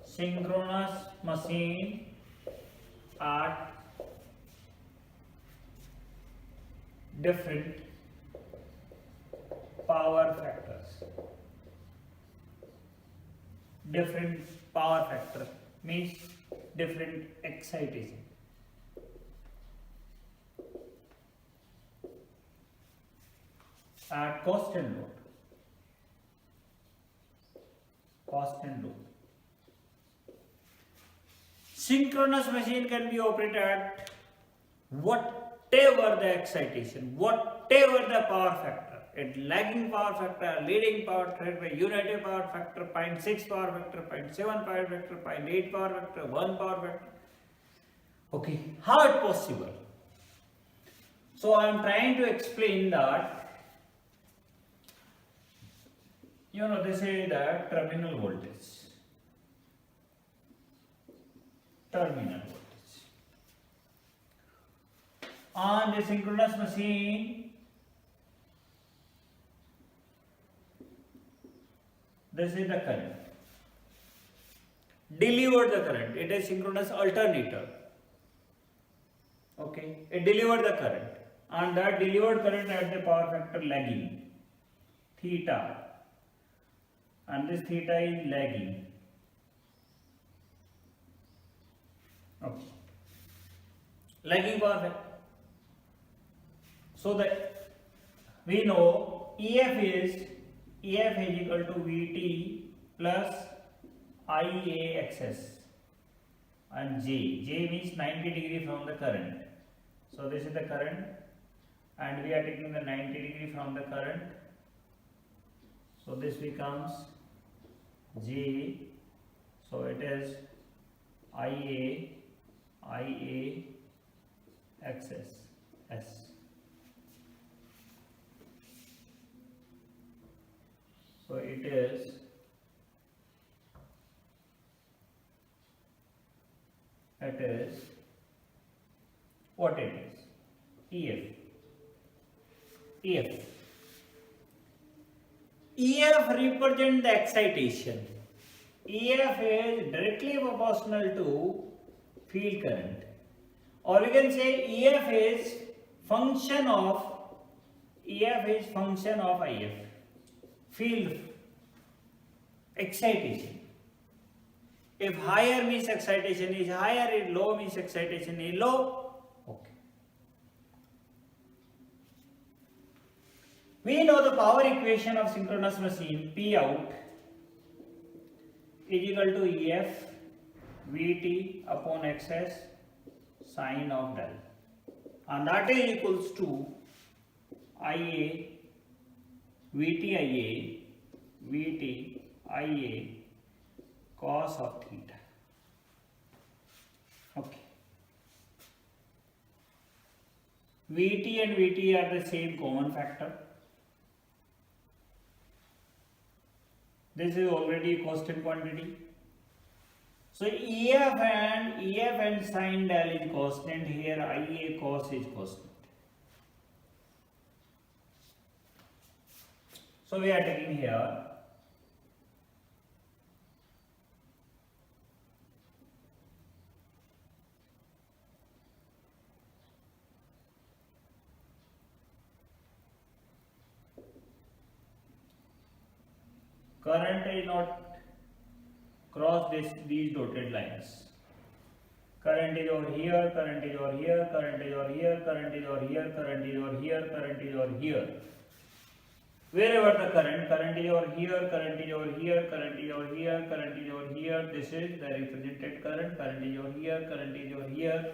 synchronous machine at different power factors. Different power factor means different excitation. At constant load. constant loop. Synchronous machine can be operated at whatever the excitation, whatever the power factor, at lagging power factor, leading power factor, unity power factor, 0.6 power factor, 0.7 power factor, 0.8 power factor, 1 power factor. Okay, how it possible? So I am trying to explain that, they say that terminal voltage. On the synchronous machine, this is the current. Delivered the current. It is synchronous alternator. Okay, it delivered the current, and that delivered current at the power factor lagging, theta, and this theta is lagging. Okay. Lagging power factor. So that we know EF is equal to Vt plus Ia/Xs, and J means 90 degree from the current. So this is the current, and we are taking the 90 degree from the current. So this becomes J. So it is Ia/Xs S. So it is what it is? EF represent the excitation. EF is directly proportional to field current, or we can say EF is function of IF, field excitation. If higher means excitation is higher, if low means excitation is low. Okay. We know the power equation of synchronous machine. P out is equal to EF Vt upon Xs sine of del, and that is equals to Ia Vt Ia cos of theta. Okay. Vt and Vt are the same common factor. This is already constant quantity. So EF and sin del is constant. Here Ia cos is constant. So we are taking here current is not cross these dotted lines. Current is over here, current is over here, current is over here, current is over here, current is over here, current is over here. Wherever the current is over here, current is over here, current is over here, current is over here, this is the represented current is over here, current is over here,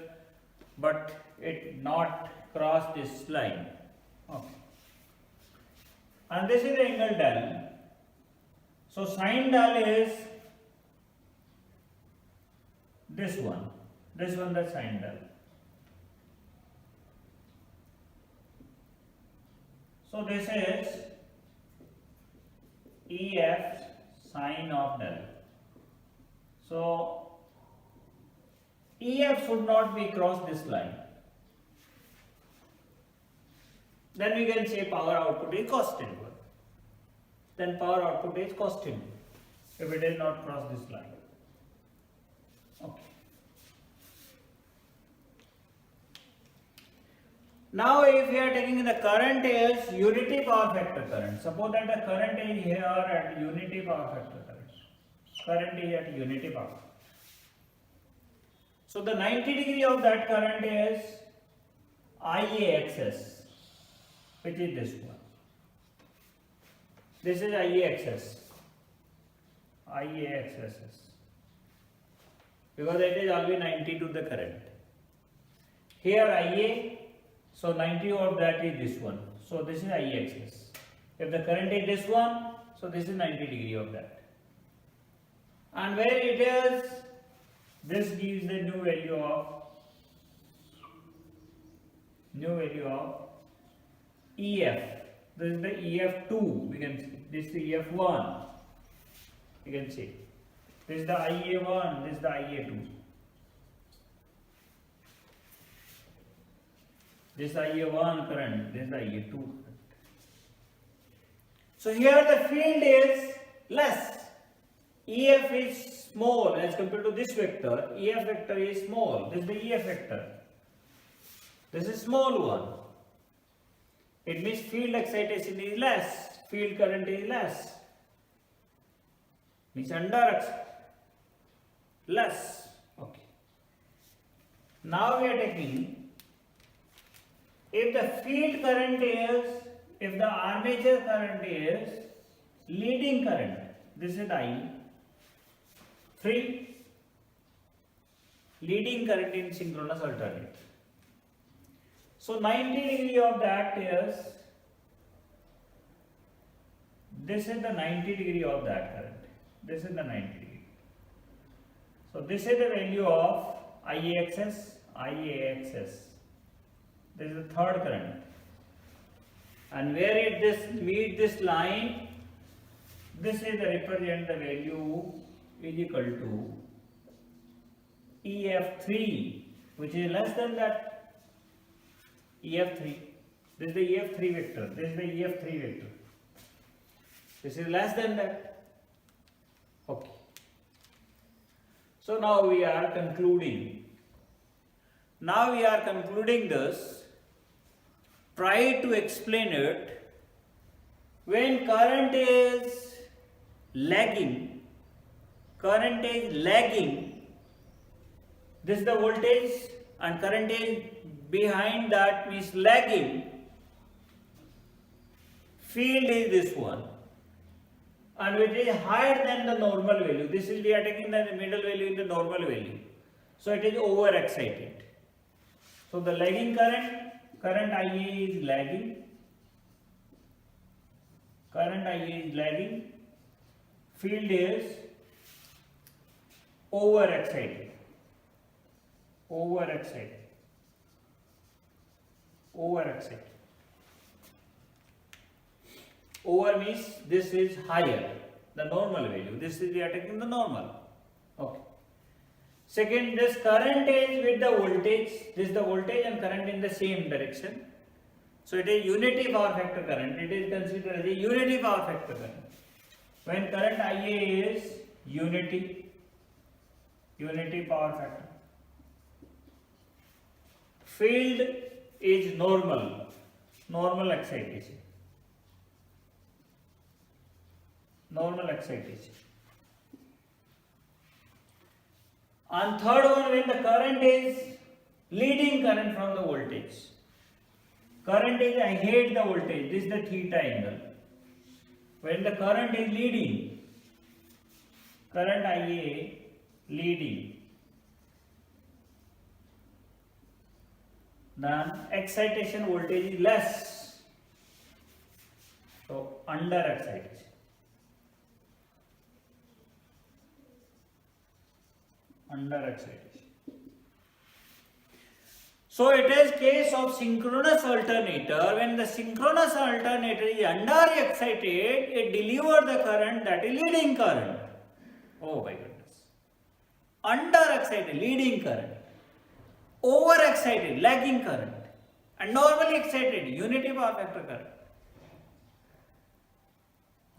but it not cross this line. Okay. And this is the angle del. So sin del is this one the sin del. So this is EF sine of del. So EF should not be cross this line. Then we can say power output is constant. Then power output is constant if it is not cross this line. Okay. Now if we are taking the current is unity power factor current. Suppose that the current is here at unity power factor current. Current is at unity power. So the 90 degree of that current is Ia/Xs, which is this one. This is Ia/Xs. IA axis, because it is always 90 to the current. Here IA, so 90 of that is this one. So this is IA axis. If the current is this one, so this is 90 degree of that. And where it is, this gives the new value of EF. This is the EF2. We can see this is the EF1. You can see this is the IA1. This is the IA2. This is the IA1 current. This is the IA2 current. So here the field is less. EF is small as compared to this vector. EF vector is small. This is the EF vector. This is small one. It means field excitation is less. Field current is less. Means under less. Okay. Now we are taking, if the field current is, if the armature current is leading current, this is I. 3. Leading current in synchronous alternator. So 90 degree of that is, this is the 90 degree of that current. This is the 90 degree. So this is the value of IA axis, IA axis. This is the third current. And where it meet this line, this is the represent the value is equal to EF3, which is less than that. EF3. This is the EF3 vector. This is the EF3 vector. This is less than that. Okay. So now we are concluding. Now we are concluding this. Try to explain it. When current is lagging, this is the voltage and current is behind that, means lagging. Field is this one, and which is higher than the normal value. This is, we are taking the middle value in the normal value. So it is over excited. So the lagging current IA is lagging. Current IA is lagging. Field is over excited. Over excited. Over means this is higher, the normal value. This is, we are taking the normal. Okay. Second, this current is with the voltage. This is the voltage and current in the same direction. So it is unity power factor current. It is considered as a unity power factor current. When current IA is unity power factor. Field is normal excitation. And third one, when the current is leading current from the voltage. Current is ahead the voltage. This is the theta angle. When the current is leading, current IA leading, then excitation voltage is less. So under excitation. So it is case of synchronous alternator. When the synchronous alternator is under excited, it delivers the current that is leading current. Oh my goodness. Under excited, leading current. Over excited, lagging current. And normally excited, unity power factor current.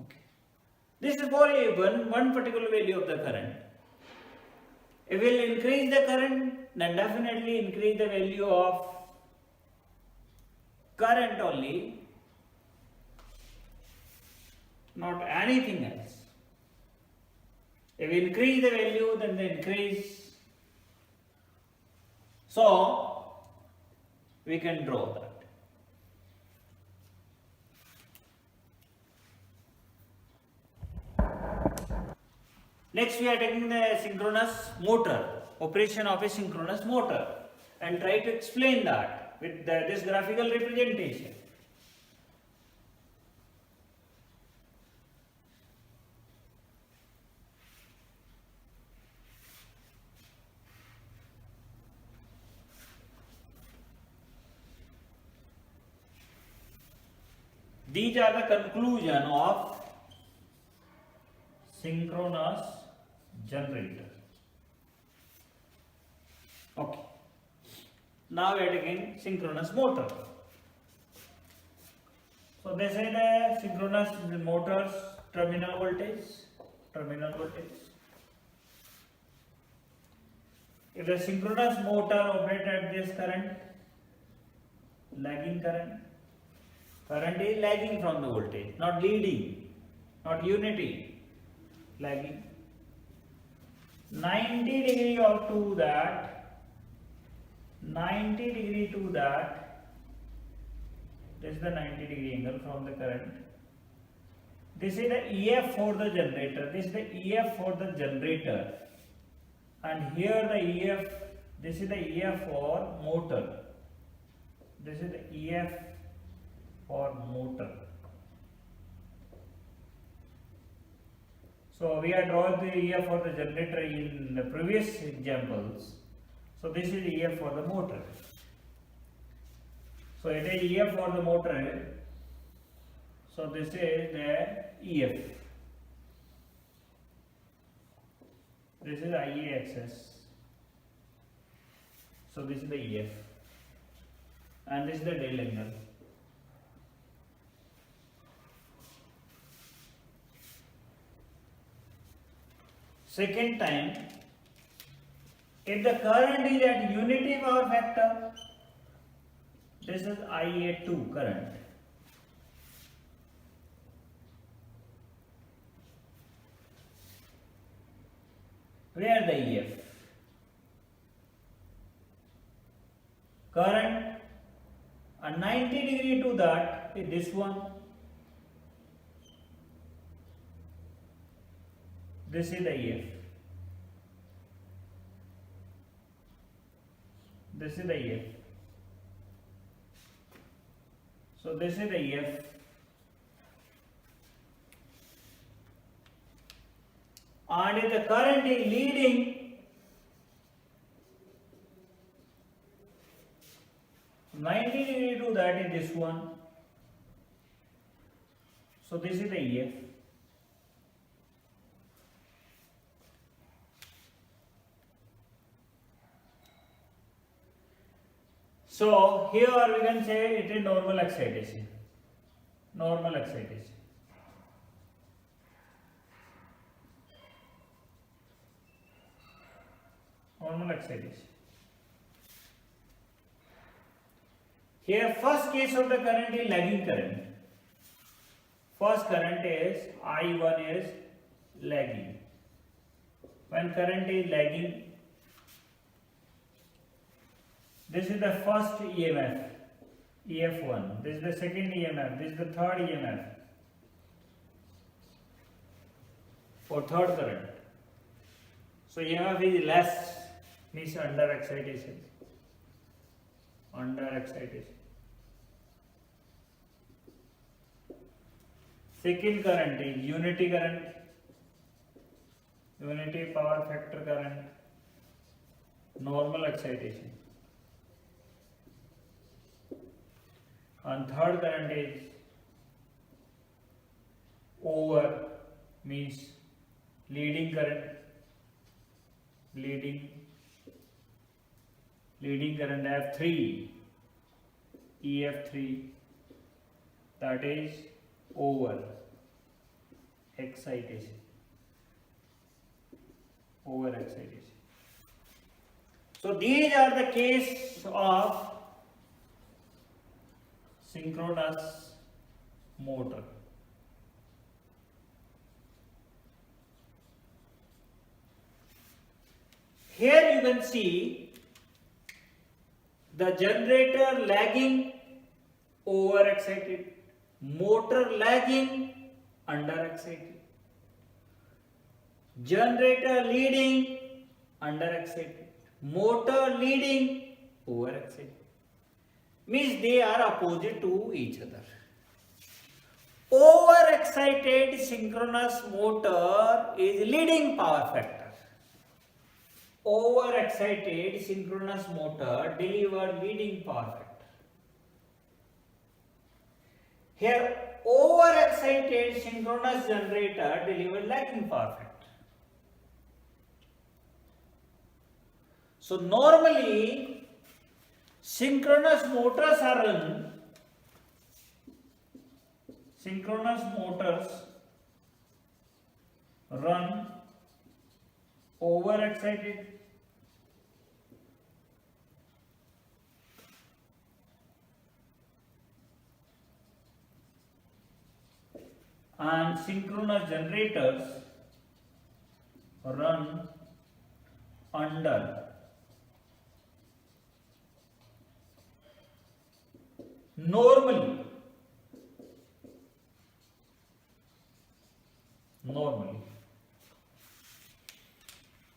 Okay. This is for one particular value of the current. If we will increase the current, then definitely increase the value of current only, not anything else. If we increase the value, then the increase. So we can draw that. Next we are taking the synchronous motor, operation of a synchronous motor, and try to explain that with this graphical representation. These are the conclusion of synchronous generator. Okay. Now we are taking synchronous motor. So this is the synchronous motor's terminal voltage. Terminal voltage. If the synchronous motor operates at this current, lagging current, current is lagging from the voltage, not leading, not unity, lagging. 90 degree of to that, 90 degree to that, this is the 90 degree angle from the current. This is the EF for the generator, this is the EF for the generator, and here the EF, this is the EF for motor, this is the EF for motor. So we have drawn the EF for the generator in the previous examples. So this is EF for the motor. So it is EF for the motor. So this is the EF. This is IA axis. So this is the EF. And this is the del angle. Second time, if the current is at unity power factor, this is IA2 current. Where the EF? Current a 90 degree to that is this one. This is the EF. This is the EF. So this is the EF. And if the current is leading 90 degree to that is this one. So this is the EF. So here we can say it is normal excitation. Normal excitation. Normal excitation. Here first case of the current is lagging current. First current is I1 is lagging. When current is lagging, this is the first EMF, EF1. This is the second EMF. This is the third EMF for third current. So EMF is less, means under excitation. Under excitation. Second current is unity current, unity power factor current, normal excitation. And third current is over, means leading current, leading current F3, EF3, that is over excitation, over excitation. So these are the case of synchronous motor. Here you can see the generator lagging, over excited, motor lagging, under excited. Generator leading, under excited. Motor leading, over excited. Means they are opposite to each other. Overexcited synchronous motor is leading power factor. Overexcited synchronous motor deliver leading power factor. Here, overexcited synchronous generator deliver lagging power factor. So normally, synchronous motors are run. Synchronous motors run overexcited. And synchronous generators run under.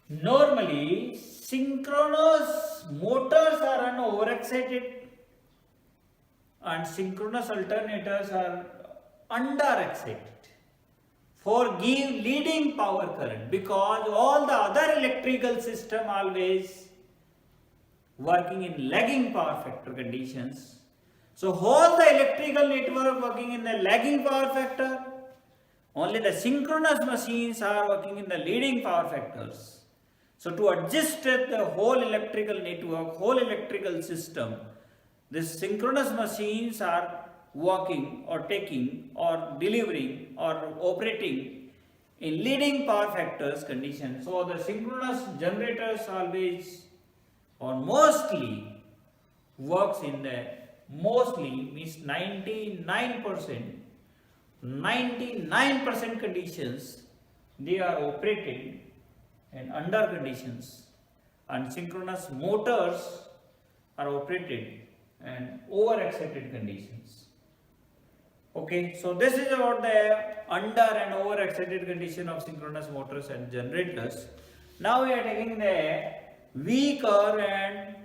Normally, synchronous motors are run overexcited and synchronous alternators are underexcited for give leading power current, because all the other electrical system always working in lagging power factor conditions. So all the electrical network working in the lagging power factor, only the synchronous machines are working in the leading power factors. So to adjust the whole electrical network, whole electrical system, these synchronous machines are working or taking or delivering or operating in leading power factors condition. So the synchronous generators always or mostly works in the mostly means 99% conditions they are operated in under conditions, and synchronous motors are operated in overexcited conditions. Okay, so this is about the under and overexcited condition of synchronous motors and generators. Now we are taking the V curve and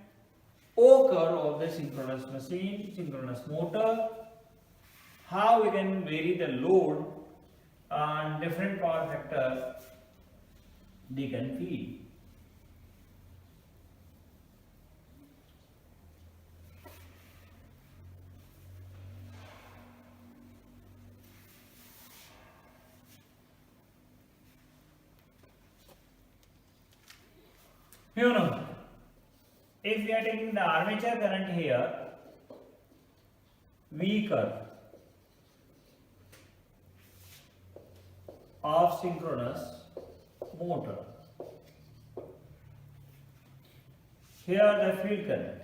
O curve of the synchronous machine, synchronous motor. How we can vary the load and different power factor they can feed. You know, if we are taking the armature current here, V curve of synchronous motor, here the field current,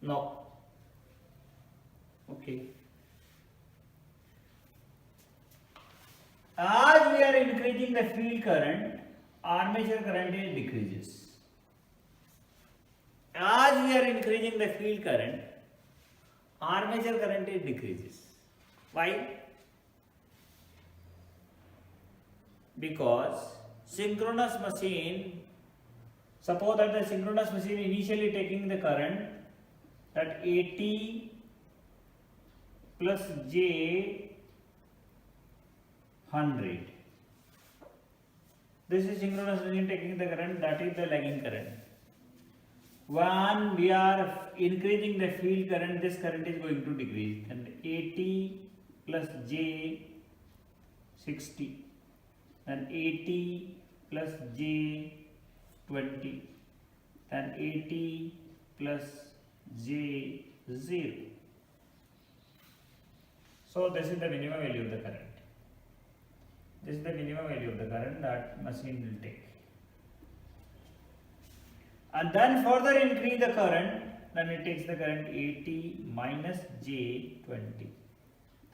no, okay. As we are increasing the field current, armature current decreases. As we are increasing the field current, armature current decreases. Why? Because synchronous machine, suppose that the synchronous machine initially taking the current at 80 plus J 100. This is synchronous machine taking the current, that is the lagging current. When we are increasing the field current, this current is going to decrease, and 80 plus J 60, and 80 plus J 20, and 80 plus J 0. So this is the minimum value of the current. This is the minimum value of the current that machine will take. And then further increase the current, then it takes the current 80 minus J 20,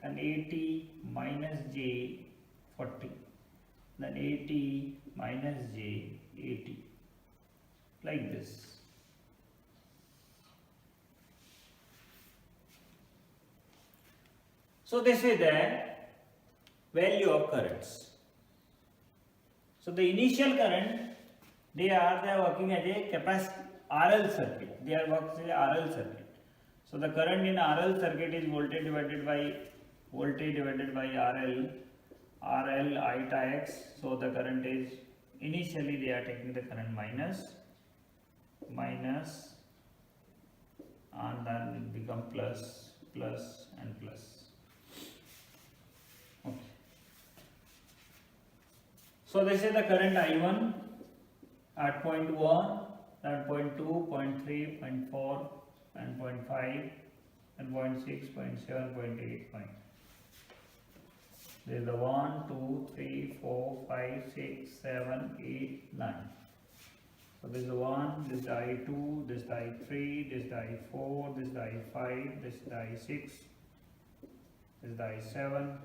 then 80 minus J 40, then 80 minus J 80, like this. So this is the value of currents. So the initial current, they are working as a capacitor RL circuit. They are working as a RL circuit. So the current in RL circuit is voltage divided by RL. RL eta x. So the current is, initially they are taking the current minus, and then it become plus and plus. Okay. So this is the current I1 at point 1, at point 2, point 3, point 4, and point 5, and point 6, point 7, point 8, point. There is the 1, 2, 3, 4, 5, 6, 7, 8, 9. So this is the 1, this is the I2, this is the I3, this is the I4, this is the I5, this is the I6, this is the I7.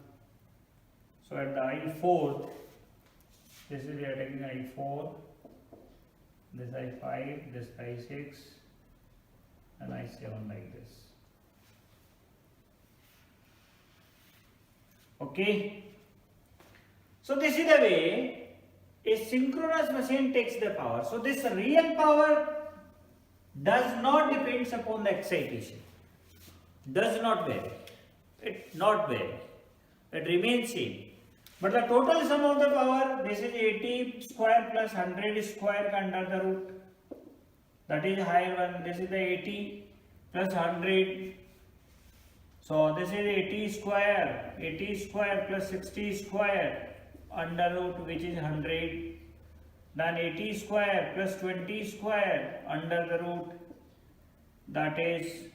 So at the I4, this is we are taking I4, this I5, this I6, and I7 like this. Okay. So this is the way a synchronous machine takes the power. So this real power does not depend upon the excitation. Does not vary. It not vary. It remains same. But the total sum of the power, this is 80 square plus 100 square under the root. That is higher one. This is the 80 plus 100. So this is 80 square plus 60 square under root, which is 100. Then 80 square plus 20 square under the root, that is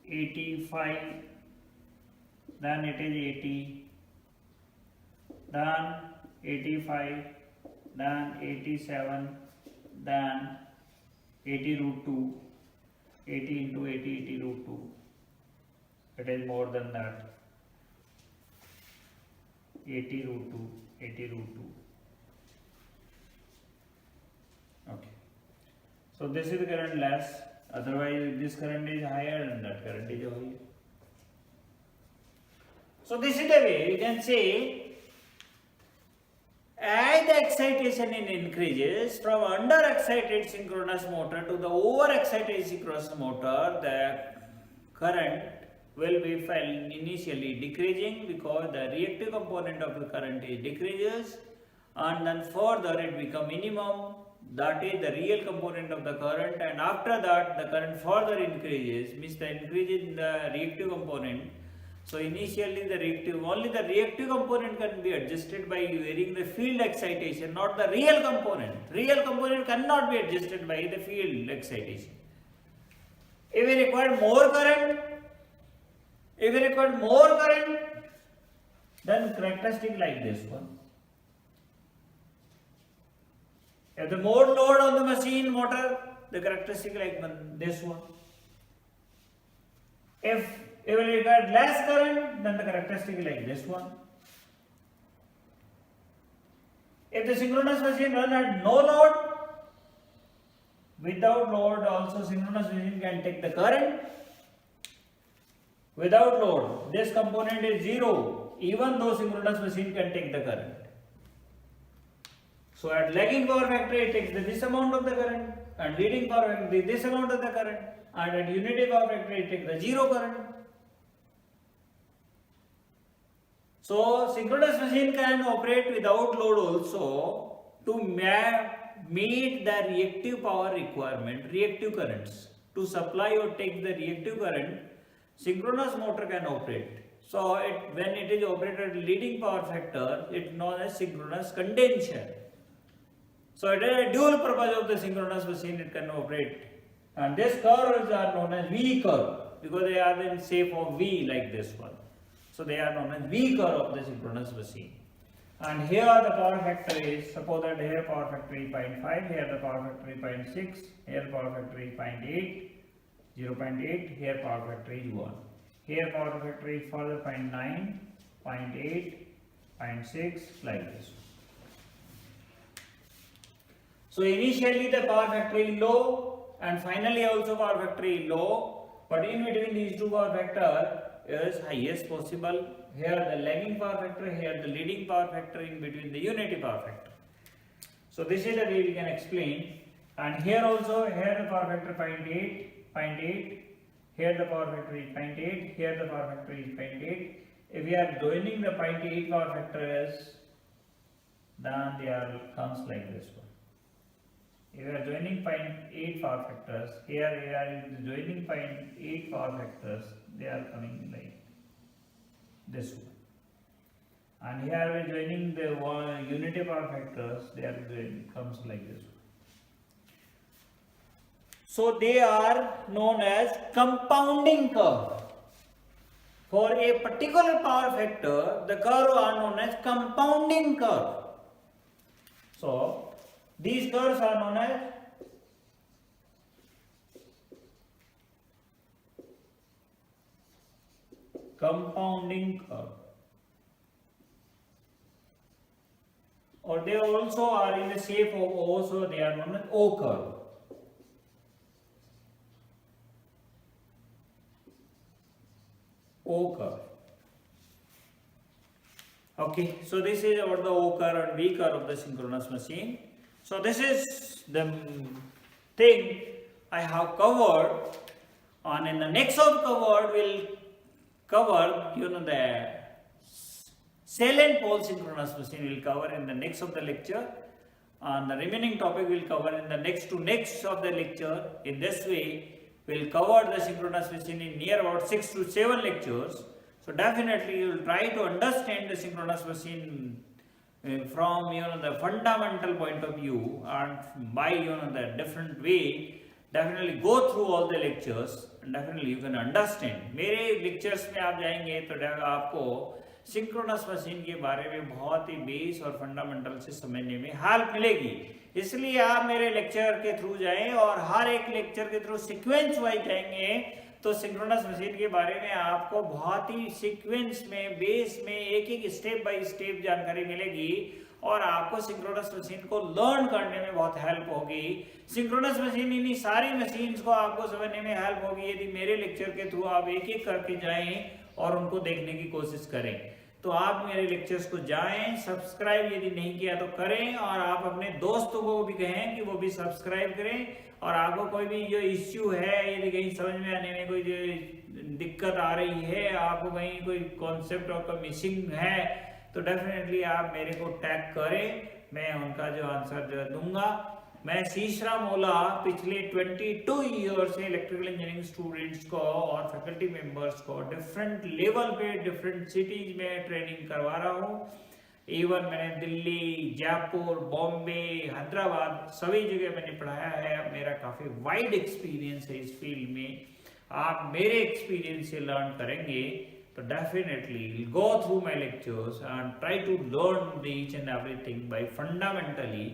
85. Then it is 80. Then 85. Then 87. Then 80 root 2. 80 into 80 root 2. It is more than that. 80 root 2. Okay. So this is the current less. Otherwise, this current is higher and that current is higher. So this is the way you can say, as the excitation increases from under excited synchronous motor to the over excited synchronous motor, the current will be initially decreasing because the reactive component of the current is decreases, and then further it become minimum, that is the real component of the current, and after that the current further increases, means the increase in the reactive component. So initially only the reactive component can be adjusted by varying the field excitation, not the real component. Real component cannot be adjusted by the field excitation. If we require more current, then characteristic like this one. If the more load on the machine motor, the characteristic like this one. If we require less current, then the characteristic like this one. If the synchronous machine run at no load, without load also synchronous machine can take the current. Without load, this component is 0, even though synchronous machine can take the current. So at lagging power factor, it takes this amount of the current, and leading power factor this amount of the current, and at unity power factor, it takes the 0 current. So synchronous machine can operate without load also to meet the reactive power requirement, reactive currents. To supply or take the reactive current, synchronous motor can operate. So when it is operated at leading power factor, it is known as synchronous condenser. So it is a dual purpose of the synchronous machine, it can operate. And these curves are known as V curve because they are in shape of V like this one. So they are known as V curve of the synchronous machine. And here the power factor is, suppose that here power factor is 0.5, here the power factor is 0.6, here power factor is 0.8, 0.8, here power factor is 1. Here power factor is further 0.9, 0.8, 0.6 like this. So initially the power factor is low and finally also power factor is low, but in between these two power factor is highest possible. Here the lagging power factor, here the leading power factor, in between the unity power factor. So this is the way we can explain. And here also, here the power factor 0.8, here the power factor is 0.8, here the power factor is 0.8. If we are joining the 0.8 power factors, then they are comes like this one. If we are joining 0.8 power factors, here we are joining 0.8 power factors, they are coming like this one. And here we are joining the unity power factors, they are comes like this one. So they are known as compounding curve. For a particular power factor, the curve are known as compounding curve. So these curves are known as compounding curve. Or they also are in the shape of O, so they are known as O curve. O curve. Okay, so this is about the O curve and V curve of the synchronous machine. So this is the thing I have covered, and in the next of covered we'll cover the cell and pole synchronous machine will cover in the next of the lecture, and the remaining topic will cover in the next of the lecture. In this way we'll cover the synchronous machine in near about 6 to 7 lectures. So definitely you will try to understand the synchronous machine from the fundamental point of view, and by the different way. Definitely go through all the lectures and definitely you can understand. मेरे lectures में आप जाएंगे तो आपको synchronous machine के बारे में बहुत ही बेस और फंडामेंटल से समझने में हेल्प मिलेगी. इसलिए आप मेरे लेक्चर के थ्रू जाएं और हर एक लेक्चर के थ्रू सीक्वेंस वाइज जाएंगे तो सिंक्रोनस मशीन के बारे में आपको बहुत ही सीक्वेंस में बेस में एक स्टेप बाय स्टेप जानकारी मिलेगी और आपको सिंक्रोनस मशीन को लर्न करने में बहुत हेल्प होगी. सिंक्रोनस मशीन इन्हीं सारी मशीन्स को आपको समझने में हेल्प होगी यदि मेरे लेक्चर के थ्रू आप एक करके जाएं और उनको देखने की कोशिश करें. तो आप मेरे लेक्चर्स को जाएं, सब्सक्राइब यदि नहीं किया तो करें, और आप अपने दोस्तों को भी कहें कि वो भी सब्सक्राइब करें. और आपको कोई भी जो इश्यू है, यदि कहीं समझ में आने में कोई जो दिक्कत आ रही है, आपको कहीं कोई कॉन्सेप्ट और कोई मिसिंग है, तो डेफिनेटली आप मेरे को टैग करें, मैं उनका जो आंसर दूंगा. मैं शीशरा मोला पिछले 22 ईयर से इलेक्ट्रिकल इंजीनियरिंग स्टूडेंट्स को और फैकल्टी मेंबर्स को डिफरेंट लेवल पे डिफरेंट सिटीज में ट्रेनिंग करवा रहा हूँ. इवन मैंने दिल्ली, जयपुर, बॉम्बे, हैदराबाद सभी जगह मैंने पढ़ाया है. मेरा काफ़ी वाइड एक्सपीरियंस है इस फील्ड में. आप मेरे एक्सपीरियंस से लर्न करेंगे तो definitely go through my lectures and try to learn each and everything by fundamentally.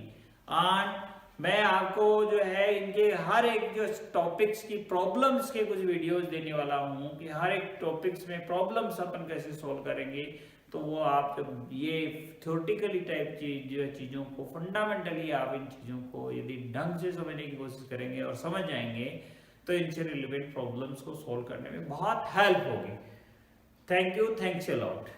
And मैं आपको जो है इनके हर एक जो टॉपिक्स की प्रॉब्लम्स के कुछ वीडियोस देने वाला हूँ कि हर एक टॉपिक्स में प्रॉब्लम्स अपन कैसे सॉल्व करेंगे. तो वो आप जब ये थ्योरेटिकली टाइप की जो चीज़ों को फंडामेंटली आप इन चीज़ों को यदि ढंग से समझने की कोशिश करेंगे और समझ जाएंगे तो इनसे रिलेवेंट प्रॉब्लम्स को सॉल्व करने में बहुत हेल्प होगी. Thank you, thanks a lot.